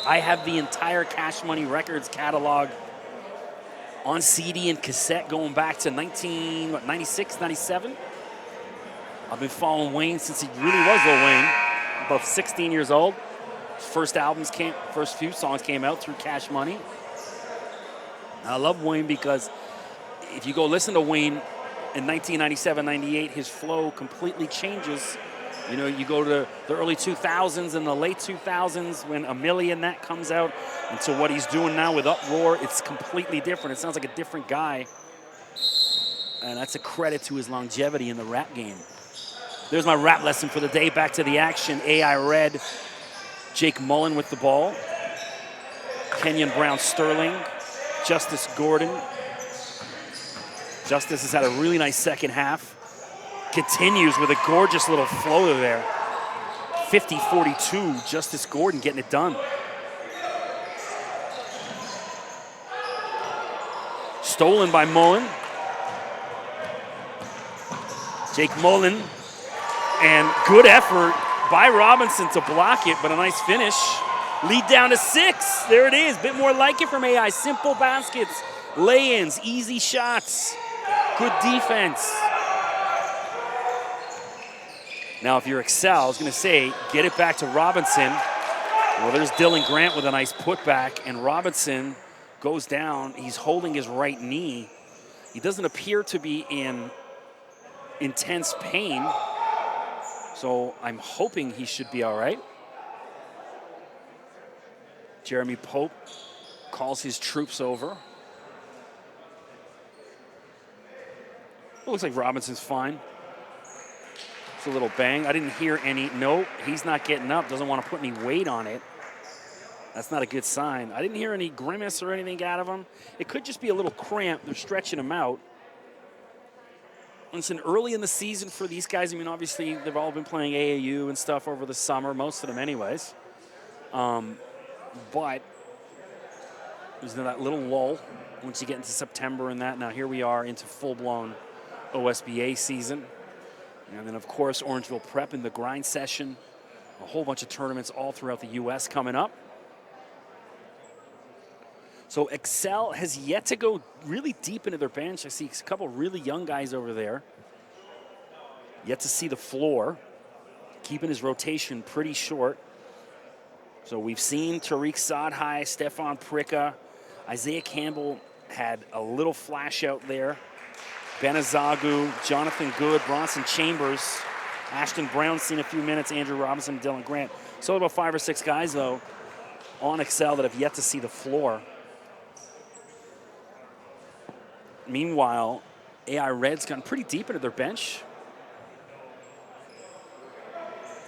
I have the entire Cash Money Records catalog on CD and cassette going back to 96, 97. I've been following Wayne since he really was Lil Wayne, about 16 years old. His first few songs came out through Cash Money. And I love Wayne because if you go listen to Wayne in 1997, 98, his flow completely changes. You know, you go to the early 2000s and the late 2000s when A Million that comes out, and to what he's doing now with Uproar, it's completely different. It sounds like a different guy. And that's a credit to his longevity in the rap game. There's my rap lesson for the day. Back to the action. AI Red, Jake Mullen with the ball. Kenyon Brown Sterling, Justice Gordon. Justice has had a really nice second half. Continues with a gorgeous little floater there. 50-42, Justice Gordon getting it done. Stolen by Mullen. Jake Mullen, and good effort by Robinson to block it, but a nice finish. Lead down to 6. There it is. Bit more like it from AI. Simple baskets, lay-ins, easy shots, good defense. Now, if you're Excel, I was going to say, get it back to Robinson. Well, there's Dylan Grant with a nice putback, and Robinson goes down. He's holding his right knee. He doesn't appear to be in intense pain, so I'm hoping he should be all right. Jeremy Pope calls his troops over. It looks like Robinson's fine. It's a little bang. I didn't hear any. No, he's not getting up. Doesn't want to put any weight on it. That's not a good sign. I didn't hear any grimace or anything out of him. It could just be a little cramp. They're stretching him out. Listen, early in the season for these guys, I mean, obviously, they've all been playing AAU and stuff over the summer, most of them anyways. But there's that little lull once you get into September and that. Now here we are into full-blown OSBA season. And then, of course, Orangeville Prep in the grind session. A whole bunch of tournaments all throughout the U.S. coming up. So Excel has yet to go really deep into their bench. I see a couple really young guys over there. Yet to see the floor. Keeping his rotation pretty short. So we've seen Tariq Sadhai, Stefan Pricka. Isaiah Campbell had a little flash out there. Benazagu, Jonathan Good, Bronson Chambers, Ashton Brown seen a few minutes, Andrew Robinson, Dylan Grant. So about 5 or 6 guys, though, on Excel that have yet to see the floor. Meanwhile, AI Red's gotten pretty deep into their bench.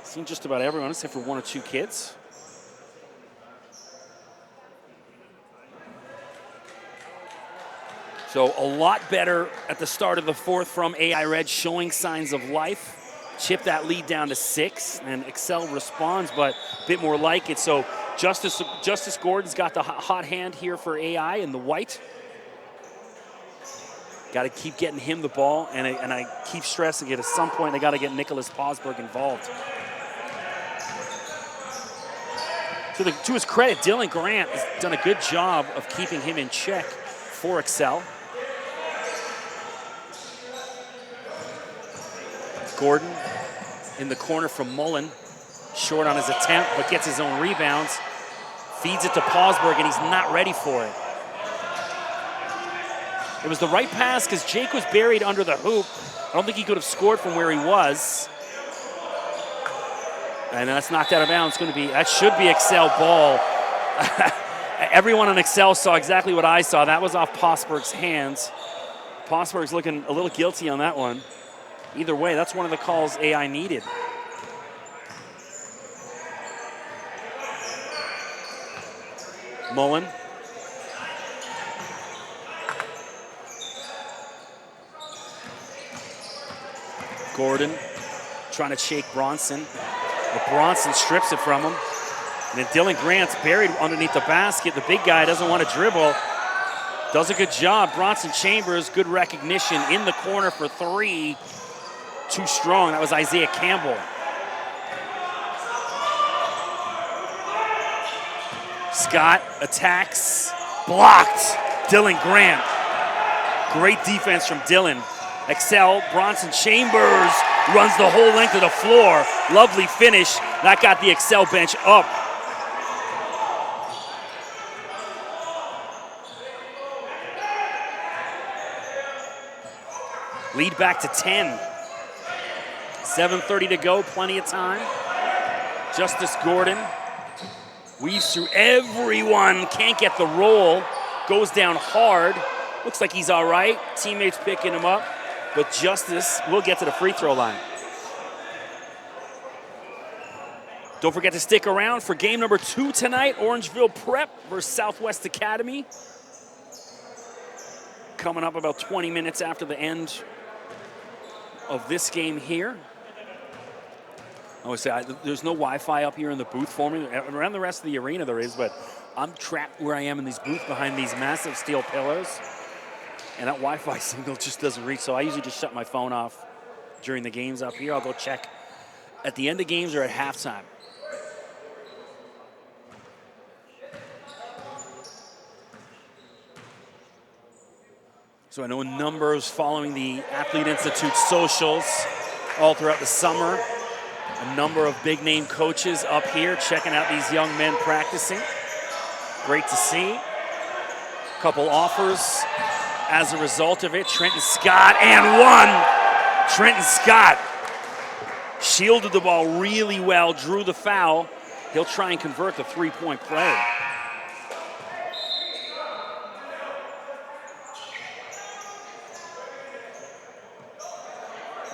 Seen just about everyone except for 1 or 2 kids. So a lot better at the start of the 4th from AI Red, showing signs of life. Chip that lead down to 6, and Excel responds, but a bit more like it. So Justice Gordon's got the hot hand here for AI in the white. Got to keep getting him the ball, and I keep stressing it. At some point, they got to get Nicholas Posberg involved. So to his credit, Dylan Grant has done a good job of keeping him in check for Excel. Gordon in the corner from Mullen. Short on his attempt, but gets his own rebounds. Feeds it to Posberg, and he's not ready for it. It was the right pass because Jake was buried under the hoop. I don't think he could have scored from where he was. And that's knocked out of bounds. That should be Excel ball. Everyone on Excel saw exactly what I saw. That was off Posberg's hands. Posberg's looking a little guilty on that one. Either way, that's one of the calls AI needed. Mullen. Gordon trying to shake Bronson. But Bronson strips it from him. And then Dylan Grant's buried underneath the basket. The big guy doesn't want to dribble. Does a good job. Bronson Chambers, good recognition in the corner for three. Too strong. That was Isaiah Campbell. Scott attacks, blocked. Dylan Grant. Great defense from Dylan. Excel, Bronson Chambers runs the whole length of the floor. Lovely finish. That got the Excel bench up. Lead back to 10. 7:30 to go, plenty of time. Justice Gordon weaves through everyone, can't get the roll, goes down hard. Looks like he's all right. Teammates picking him up, but Justice will get to the free throw line. Don't forget to stick around for game number 2 tonight, Orangeville Prep versus Southwest Academy. Coming up about 20 minutes after the end of this game here. I would say there's no Wi-Fi up here in the booth for me. Around the rest of the arena there is, but I'm trapped where I am in these booths behind these massive steel pillars. And that Wi-Fi signal just doesn't reach, so I usually just shut my phone off during the games up here. I'll go check at the end of games or at halftime. So I know numbers following the Athlete Institute socials all throughout the summer. A number of big-name coaches up here checking out these young men practicing. Great to see. A couple offers as a result of it. Trenton Scott and one. Trenton Scott shielded the ball really well, drew the foul. He'll try and convert the three-point play.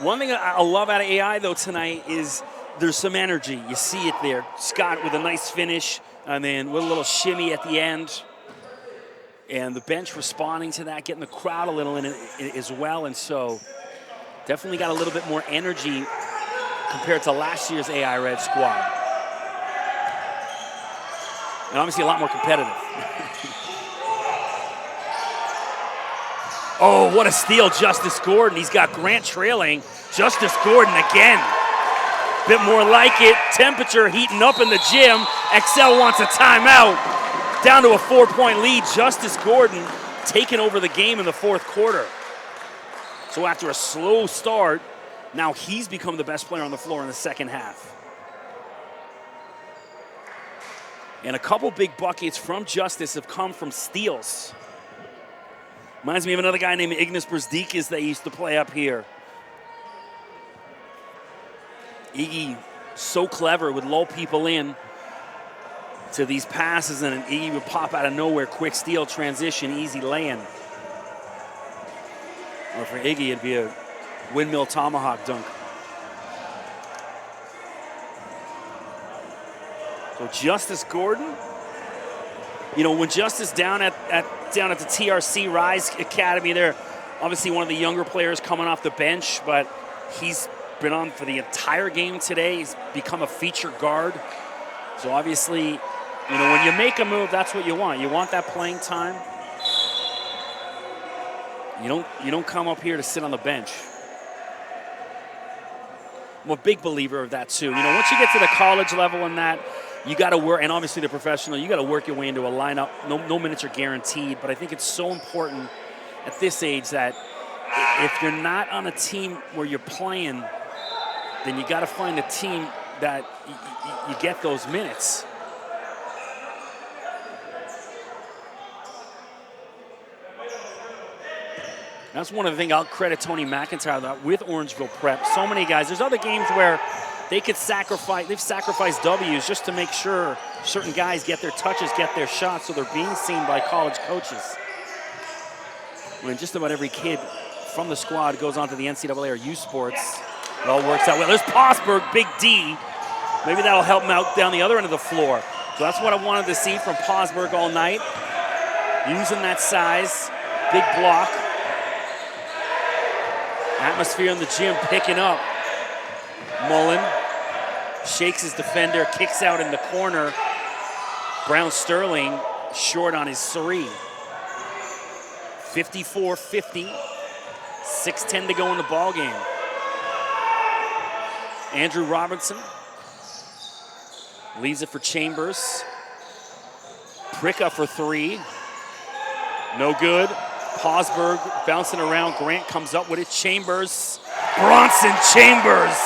One thing I love out of AI, though, tonight is there's some energy. You see it there. Scott with a nice finish, and then with a little shimmy at the end. And the bench responding to that, getting the crowd a little in it as well. And so definitely got a little bit more energy compared to last year's AI Red squad. And obviously a lot more competitive. Oh, what a steal, Justice Gordon. He's got Grant trailing. Justice Gordon again. Bit more like it. Temperature heating up in the gym. Excel wants a timeout. Down to a 4-point lead. Justice Gordon taking over the game in the fourth quarter. So after a slow start, now he's become the best player on the floor in the second half. And a couple big buckets from Justice have come from steals. Reminds me of another guy named Ignas Brzdikis that used to play up here. Iggy, so clever, would lull people in to these passes, and Iggy would pop out of nowhere, quick steal, transition, easy lay-in. Or for Iggy, it'd be a windmill tomahawk dunk. So Justice Gordon, you know, when Justice down at the TRC Rise Academy, they're obviously one of the younger players coming off the bench, but he's been on for the entire game today. He's become a feature guard. So obviously, you know, when you make a move, that's what you want. You want that playing time. You don't come up here to sit on the bench. I'm a big believer of that too. You know, once you get to the college level and that, you got to work, and obviously the professional, you got to work your way into a lineup. No minutes are guaranteed, but I think it's so important at this age that if you're not on a team where you're playing, then you got to find a team that you get those minutes. That's one of the things I'll credit Tony McIntyre about with Orangeville Prep. So many guys. There's other games where they've sacrificed W's just to make sure certain guys get their touches, get their shots, so they're being seen by college coaches. When just about every kid from the squad goes on to the NCAA or U Sports, it all works out well. There's Posberg, big D. Maybe that'll help him out down the other end of the floor. So that's what I wanted to see from Posberg all night. Using that size, big block. Atmosphere in the gym picking up. Mullen shakes his defender, kicks out in the corner. Brown Sterling short on his three. 54-50. 6:10 to go in the ball game. Andrew Robinson leaves it for Chambers. Pricka for three. No good. Posberg bouncing around. Grant comes up with it. Chambers. Bronson Chambers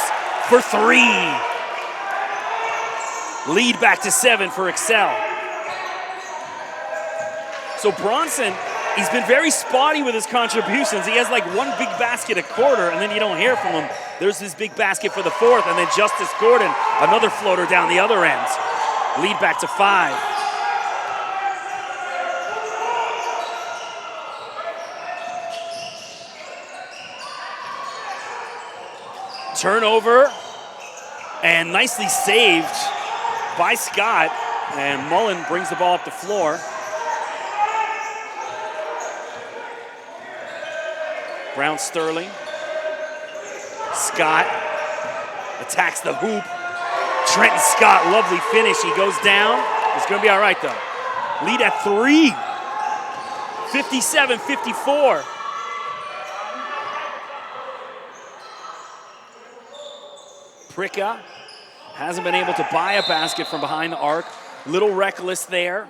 for three. Lead back to 7 for Excel. So Bronson, he's been very spotty with his contributions. He has like one big basket a quarter, and then you don't hear from him. There's his big basket for the fourth, and then Justice Gordon, another floater down the other end. Lead back to 5. Turnover, and nicely saved by Scott, and Mullen brings the ball up the floor. Brown Sterling. Scott attacks the hoop. Trenton Scott, lovely finish. He goes down. It's going to be all right, though. Lead at 3. 57-54. Pricka hasn't been able to buy a basket from behind the arc. Little reckless there.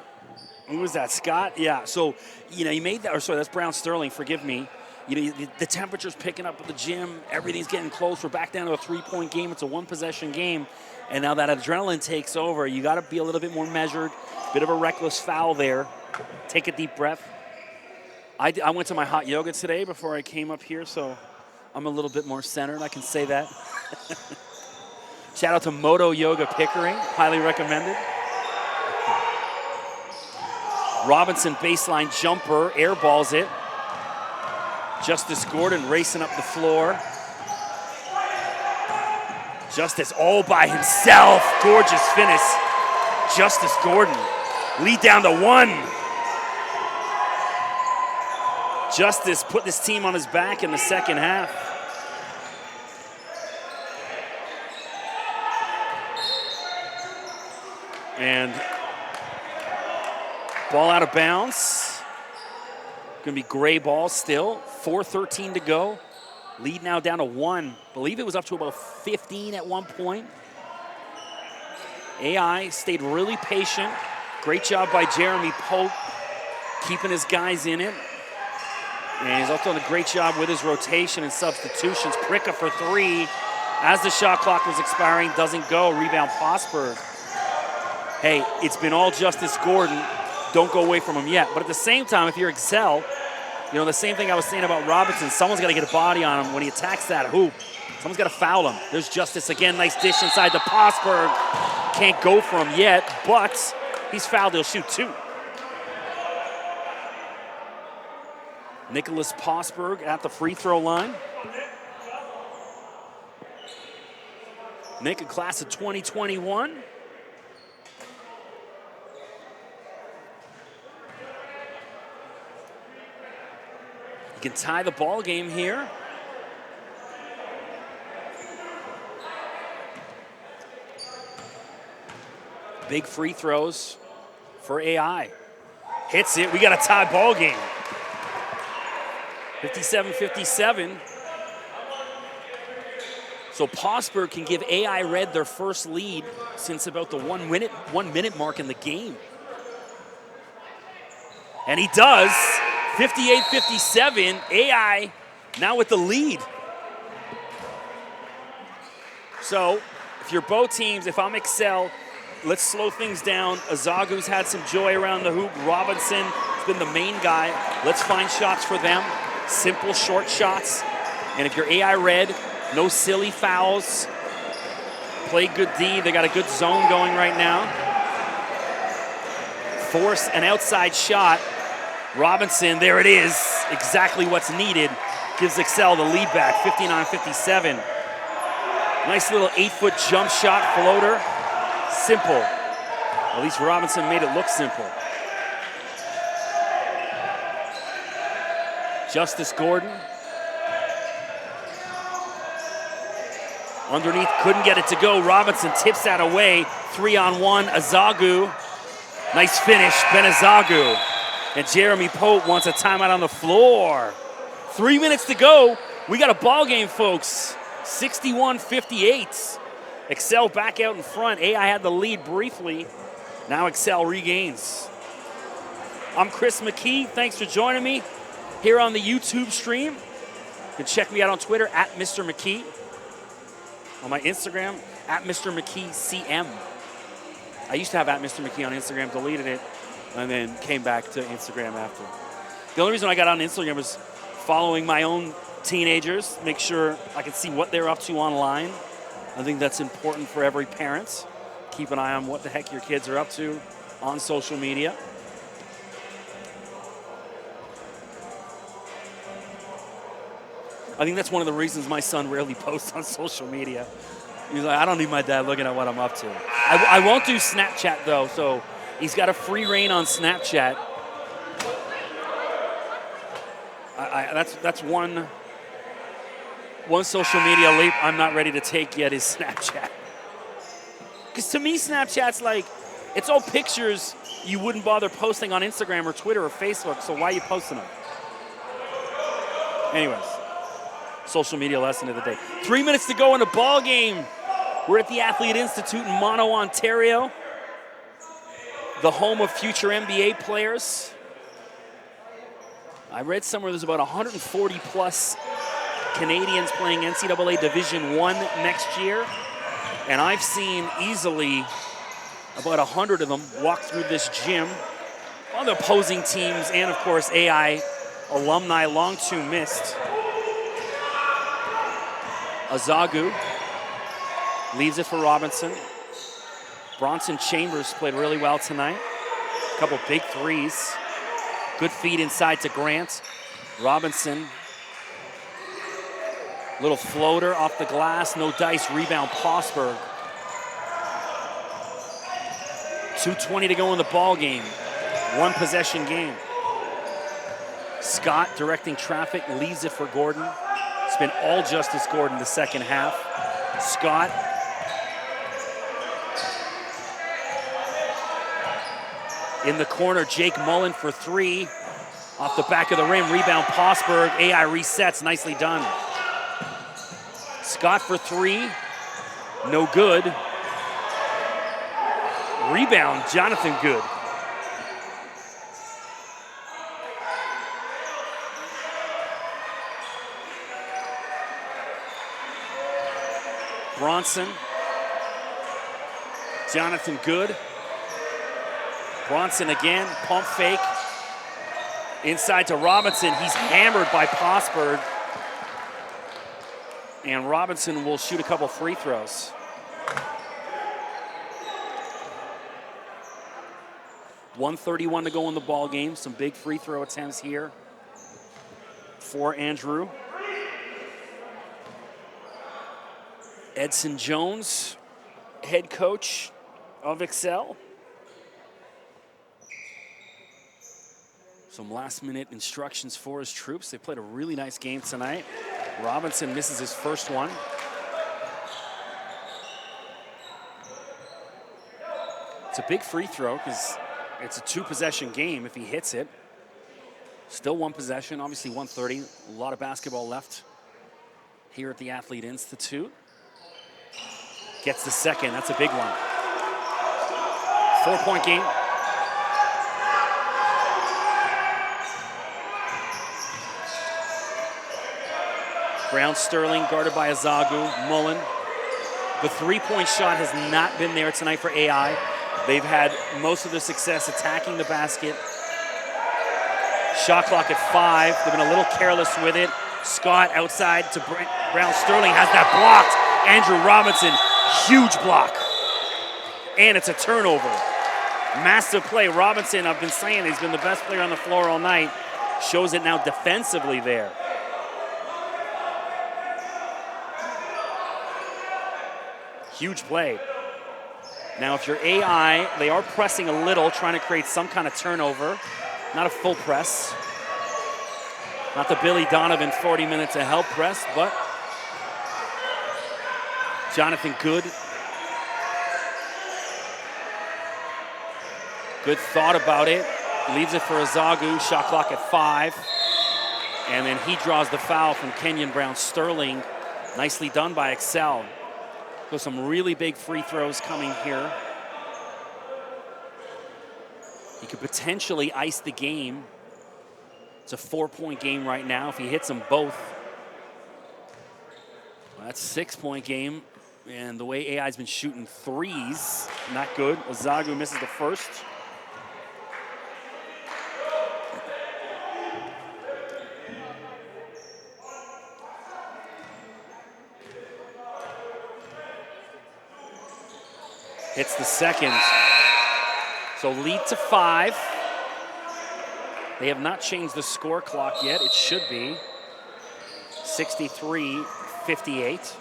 Who was that, Scott? Yeah, so, you made that, or sorry, that's Brown Sterling, forgive me. The temperature's picking up at the gym. Everything's getting close. We're back down to a 3-point game. It's a 1-possession game. And now that adrenaline takes over, you got to be a little bit more measured. Bit of a reckless foul there. Take a deep breath. I went to my hot yoga today before I came up here, so I'm a little bit more centered. I can say that. Shout out to Moto Yoga Pickering. Highly recommended. Robinson baseline jumper. Airballs it. Justice Gordon racing up the floor. Justice all by himself. Gorgeous finish. Justice Gordon. Lead down to 1. Justice put this team on his back in the second half. And ball out of bounds. Going to be gray ball still. 4:13 to go. Lead now down to 1. Believe it was up to about 15 at one point. AI stayed really patient. Great job by Jeremy Pope keeping his guys in it. And he's also done a great job with his rotation and substitutions. Pricka for 3. As the shot clock was expiring, doesn't go. Rebound Posberg. Hey, it's been all Justice Gordon. Don't go away from him yet. But at the same time, if you're Excel, the same thing I was saying about Robinson, someone's got to get a body on him when he attacks that hoop. Someone's got to foul him. There's Justice again. Nice dish inside to Posberg. Can't go for him yet, but he's fouled. He'll shoot 2. Nicholas Posberg at the free throw line. Nick, a class of 2021. You can tie the ball game here. Big free throws for AI. Hits it. We got a tie ball game. 57-57. So Posberg can give AI Red their first lead since about the 1 minute mark in the game. And he does. 58-57, AI now with the lead. So if you're both teams, if I'm Excel, let's slow things down. Azagu's had some joy around the hoop. Robinson has been the main guy. Let's find shots for them. Simple, short shots. And if you're AI Red, no silly fouls. Play good D. They got a good zone going right now. Force an outside shot. Robinson, there it is. Exactly what's needed. Gives Excel the lead back, 59-57. Nice little 8-foot jump shot floater. Simple. At least Robinson made it look simple. Justice Gordon. Underneath, couldn't get it to go. Robinson tips that away. 3-on-1, Azagu. Nice finish, Ben Azagu. And Jeremy Pope wants a timeout on the floor. 3 minutes to go. We got a ball game, folks. 61-58. Excel back out in front. AI had the lead briefly. Now Excel regains. I'm Chris McKee. Thanks for joining me here on the YouTube stream. You can check me out on Twitter at Mr. McKee. On my Instagram, at Mr. McKee CM. I used to have at Mr. McKee on Instagram, deleted it, and then came back to Instagram after. The only reason I got on Instagram was following my own teenagers, make sure I can see what they're up to online. I think that's important for every parent. Keep an eye on what the heck your kids are up to on social media. I think that's one of the reasons my son rarely posts on social media. He's like, I don't need my dad looking at what I'm up to. I won't do Snapchat, though, so he's got a free reign on Snapchat. That's one social media leap I'm not ready to take yet is Snapchat. Because to me, Snapchat's like, it's all pictures you wouldn't bother posting on Instagram or Twitter or Facebook, so why are you posting them? Anyways, social media lesson of the day. 3 minutes to go in the ball game. We're at the Athlete Institute in Mono, Ontario, the home of future NBA players. I read somewhere there's about 140 plus Canadians playing NCAA Division I next year, and I've seen easily about 100 of them walk through this gym on the opposing teams and, of course, AI alumni long to missed. Azagu leaves it for Robinson. Bronson Chambers played really well tonight. A couple big threes. Good feed inside to Grant. Robinson. Little floater off the glass. No dice. Rebound Posberg. 2:20 to go in the ball game. One possession game. Scott directing traffic. Leaves it for Gordon. It's been all Justice Gordon the second half. Scott. In the corner, Jake Mullen for three. Off the back of the rim, rebound Posberg. AI resets, nicely done. Scott for three, no good. Rebound, Jonathan Good. Bronson. Jonathan Good. Bronson again, pump fake. Inside to Robinson, he's hammered by Posberg. And Robinson will shoot a couple free throws. .131 to go in the ball game. Some big free throw attempts here for Andrew. Edson Jones, head coach of Excel. Some last-minute instructions for his troops. They played a really nice game tonight. Robinson misses his first one. It's a big free throw because it's a two-possession game if he hits it. Still one possession, obviously 1:30. A lot of basketball left here at the Athlete Institute. Gets the second, that's a big one. 4-point game. Brown Sterling guarded by Azagu. Mullen. The three-point shot has not been there tonight for AI. They've had most of the success attacking the basket. Shot clock at 5. They've been a little careless with it. Scott outside to Brown Sterling has that blocked. Andrew Robinson, huge block. And it's a turnover. Massive play. Robinson, I've been saying he's been the best player on the floor all night. Shows it now defensively there. Huge play. Now, if you're AI, they are pressing a little, trying to create some kind of turnover. Not a full press. Not the Billy Donovan 40-minute to help press, but Jonathan Good. Good thought about it. Leaves it for Azagu, shot clock at 5. And then he draws the foul from Kenyon Brown-Sterling. Nicely done by Excel. So some really big free throws coming here. He could potentially ice the game. It's a 4-point game right now if he hits them both. Well, that's a 6-point game. And the way AI's been shooting threes, not good. Azagu misses the first. Hits the second. So lead to 5. They have not changed the score clock yet. It should be 63-58.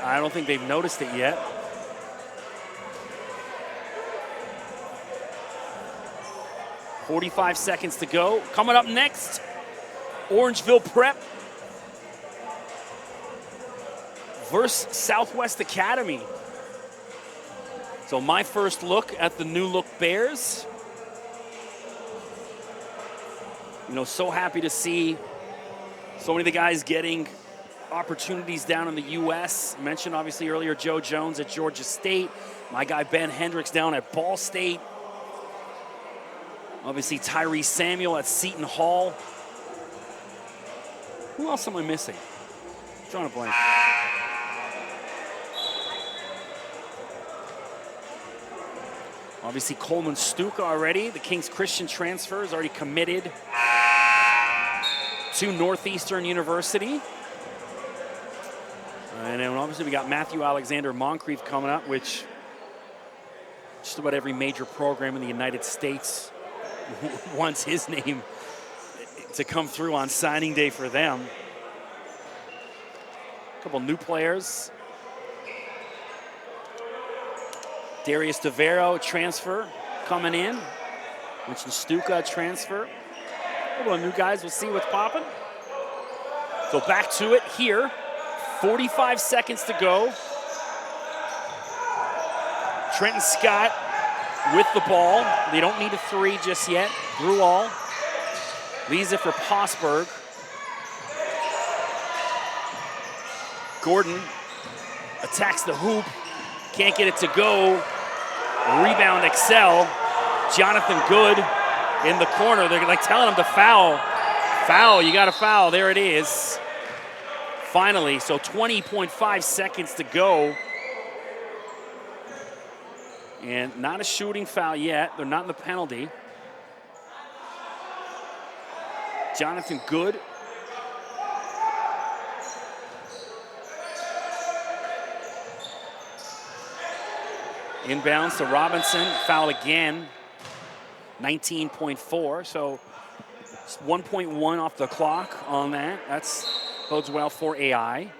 I don't think they've noticed it yet. .45 seconds to go. Coming up next, Orangeville Prep versus Southwest Academy. So my first look at the new look Bears. You know, so happy to see so many of the guys getting opportunities down in the U.S. I mentioned obviously earlier Joe Jones at Georgia State. My guy Ben Hendricks down at Ball State. Obviously Tyree Samuel at Seton Hall. Who else am I missing? I'm drawing a blank. Obviously Coleman Stuka already. The King's Christian transfer is already committed to Northeastern University. And then obviously we got Matthew Alexander Moncrief coming up, which just about every major program in the United States wants his name to come through on signing day for them. A couple new players. Darius DeVero, transfer, coming in. Mentioned Stuka, transfer. A couple of new guys, we'll see what's popping. So back to it here. 45 seconds to go. Trenton Scott with the ball. They don't need a three just yet. Through all. Leaves it for Posberg. Gordon attacks the hoop. Can't get it to go. Rebound Excel. Jonathan Good in the corner. They're like telling him to foul. Foul, you got to foul. There it is. Finally, so 20.5 seconds to go. And not a shooting foul yet. They're not in the penalty. Jonathan Good. Inbounds to Robinson, foul again, 19.4, so 1.1 off the clock on that. That's bodes well for AI.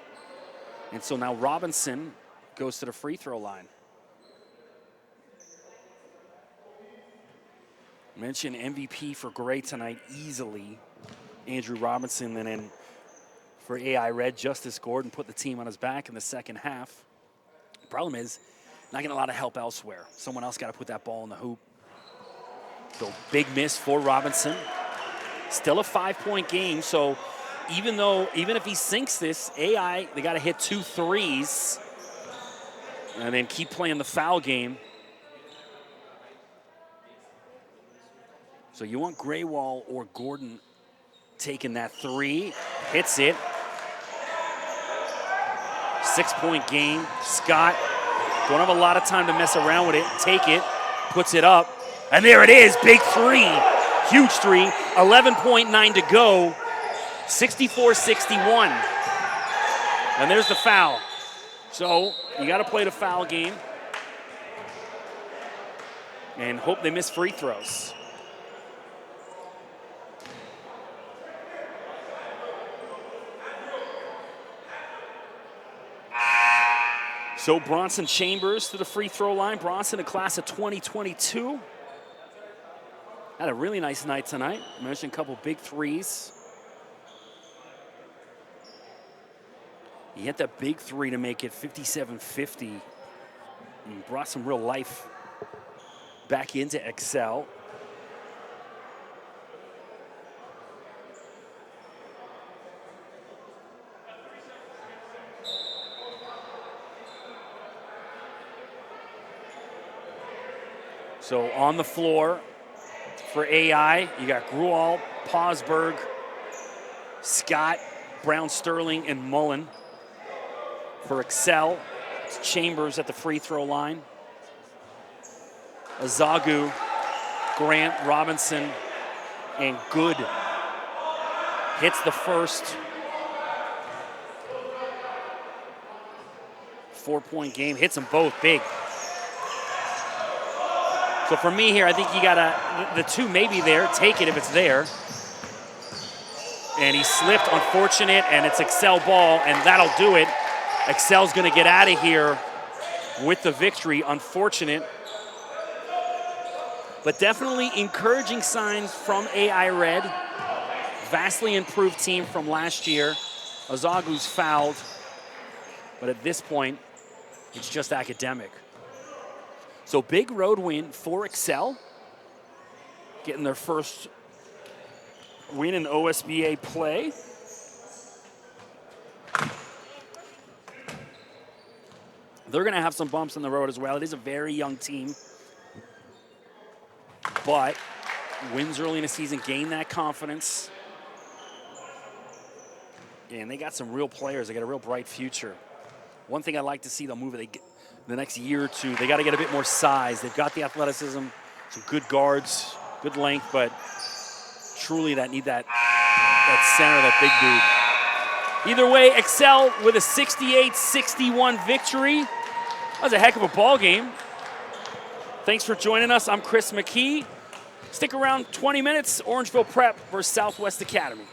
And so now Robinson goes to the free throw line. Mentioned MVP for Gray tonight easily, Andrew Robinson, and then for AI Red, Justice Gordon put the team on his back in the second half. The problem is, not getting a lot of help elsewhere. Someone else got to put that ball in the hoop. So big miss for Robinson. Still a 5-point game, so even if he sinks this, AI, they got to hit 2 threes and then keep playing the foul game. So you want Graywall or Gordon taking that 3. Hits it. 6-point game. Scott. Don't have a lot of time to mess around with it. Take it, puts it up, and there it is, big 3. Huge 3, 11.9 to go, 64-61. And there's the foul. So you got to play the foul game and hope they miss free throws. So Bronson Chambers to the free throw line. Bronson, a class of 2022. Had a really nice night tonight. I mentioned a couple big threes. He hit that big 3 to make it 57-50. and brought some real life back into Excel. So on the floor for AI, you got Gruel, Posberg, Scott, Brown, Sterling, and Mullen. For Excel, it's Chambers at the free throw line. Azagu, Grant, Robinson, and Good hits the first. 4-point game, hits them both big. So for me here, I think you gotta, the two may be there, take it if it's there. And he slipped, unfortunate, and it's Excel ball, and that'll do it. Excel's gonna get out of here with the victory, unfortunate. But definitely encouraging signs from AI Red. Vastly improved team from last year. Azagu's fouled, but at this point, it's just academic. So big road win for Excel, getting their first win in OSBA play. They're gonna have some bumps in the road as well. It is a very young team, but wins early in the season, gain that confidence. And they got some real players. They got a real bright future. One thing I'd like to see them move, the next year or two, they got to get a bit more size. They've got the athleticism, some good guards, good length, but truly need that center, that big dude. Either way, Excel with a 68-61 victory. That was a heck of a ball game. Thanks for joining us. I'm Chris McKee. Stick around 20 minutes, Orangeville Prep versus Southwest Academy.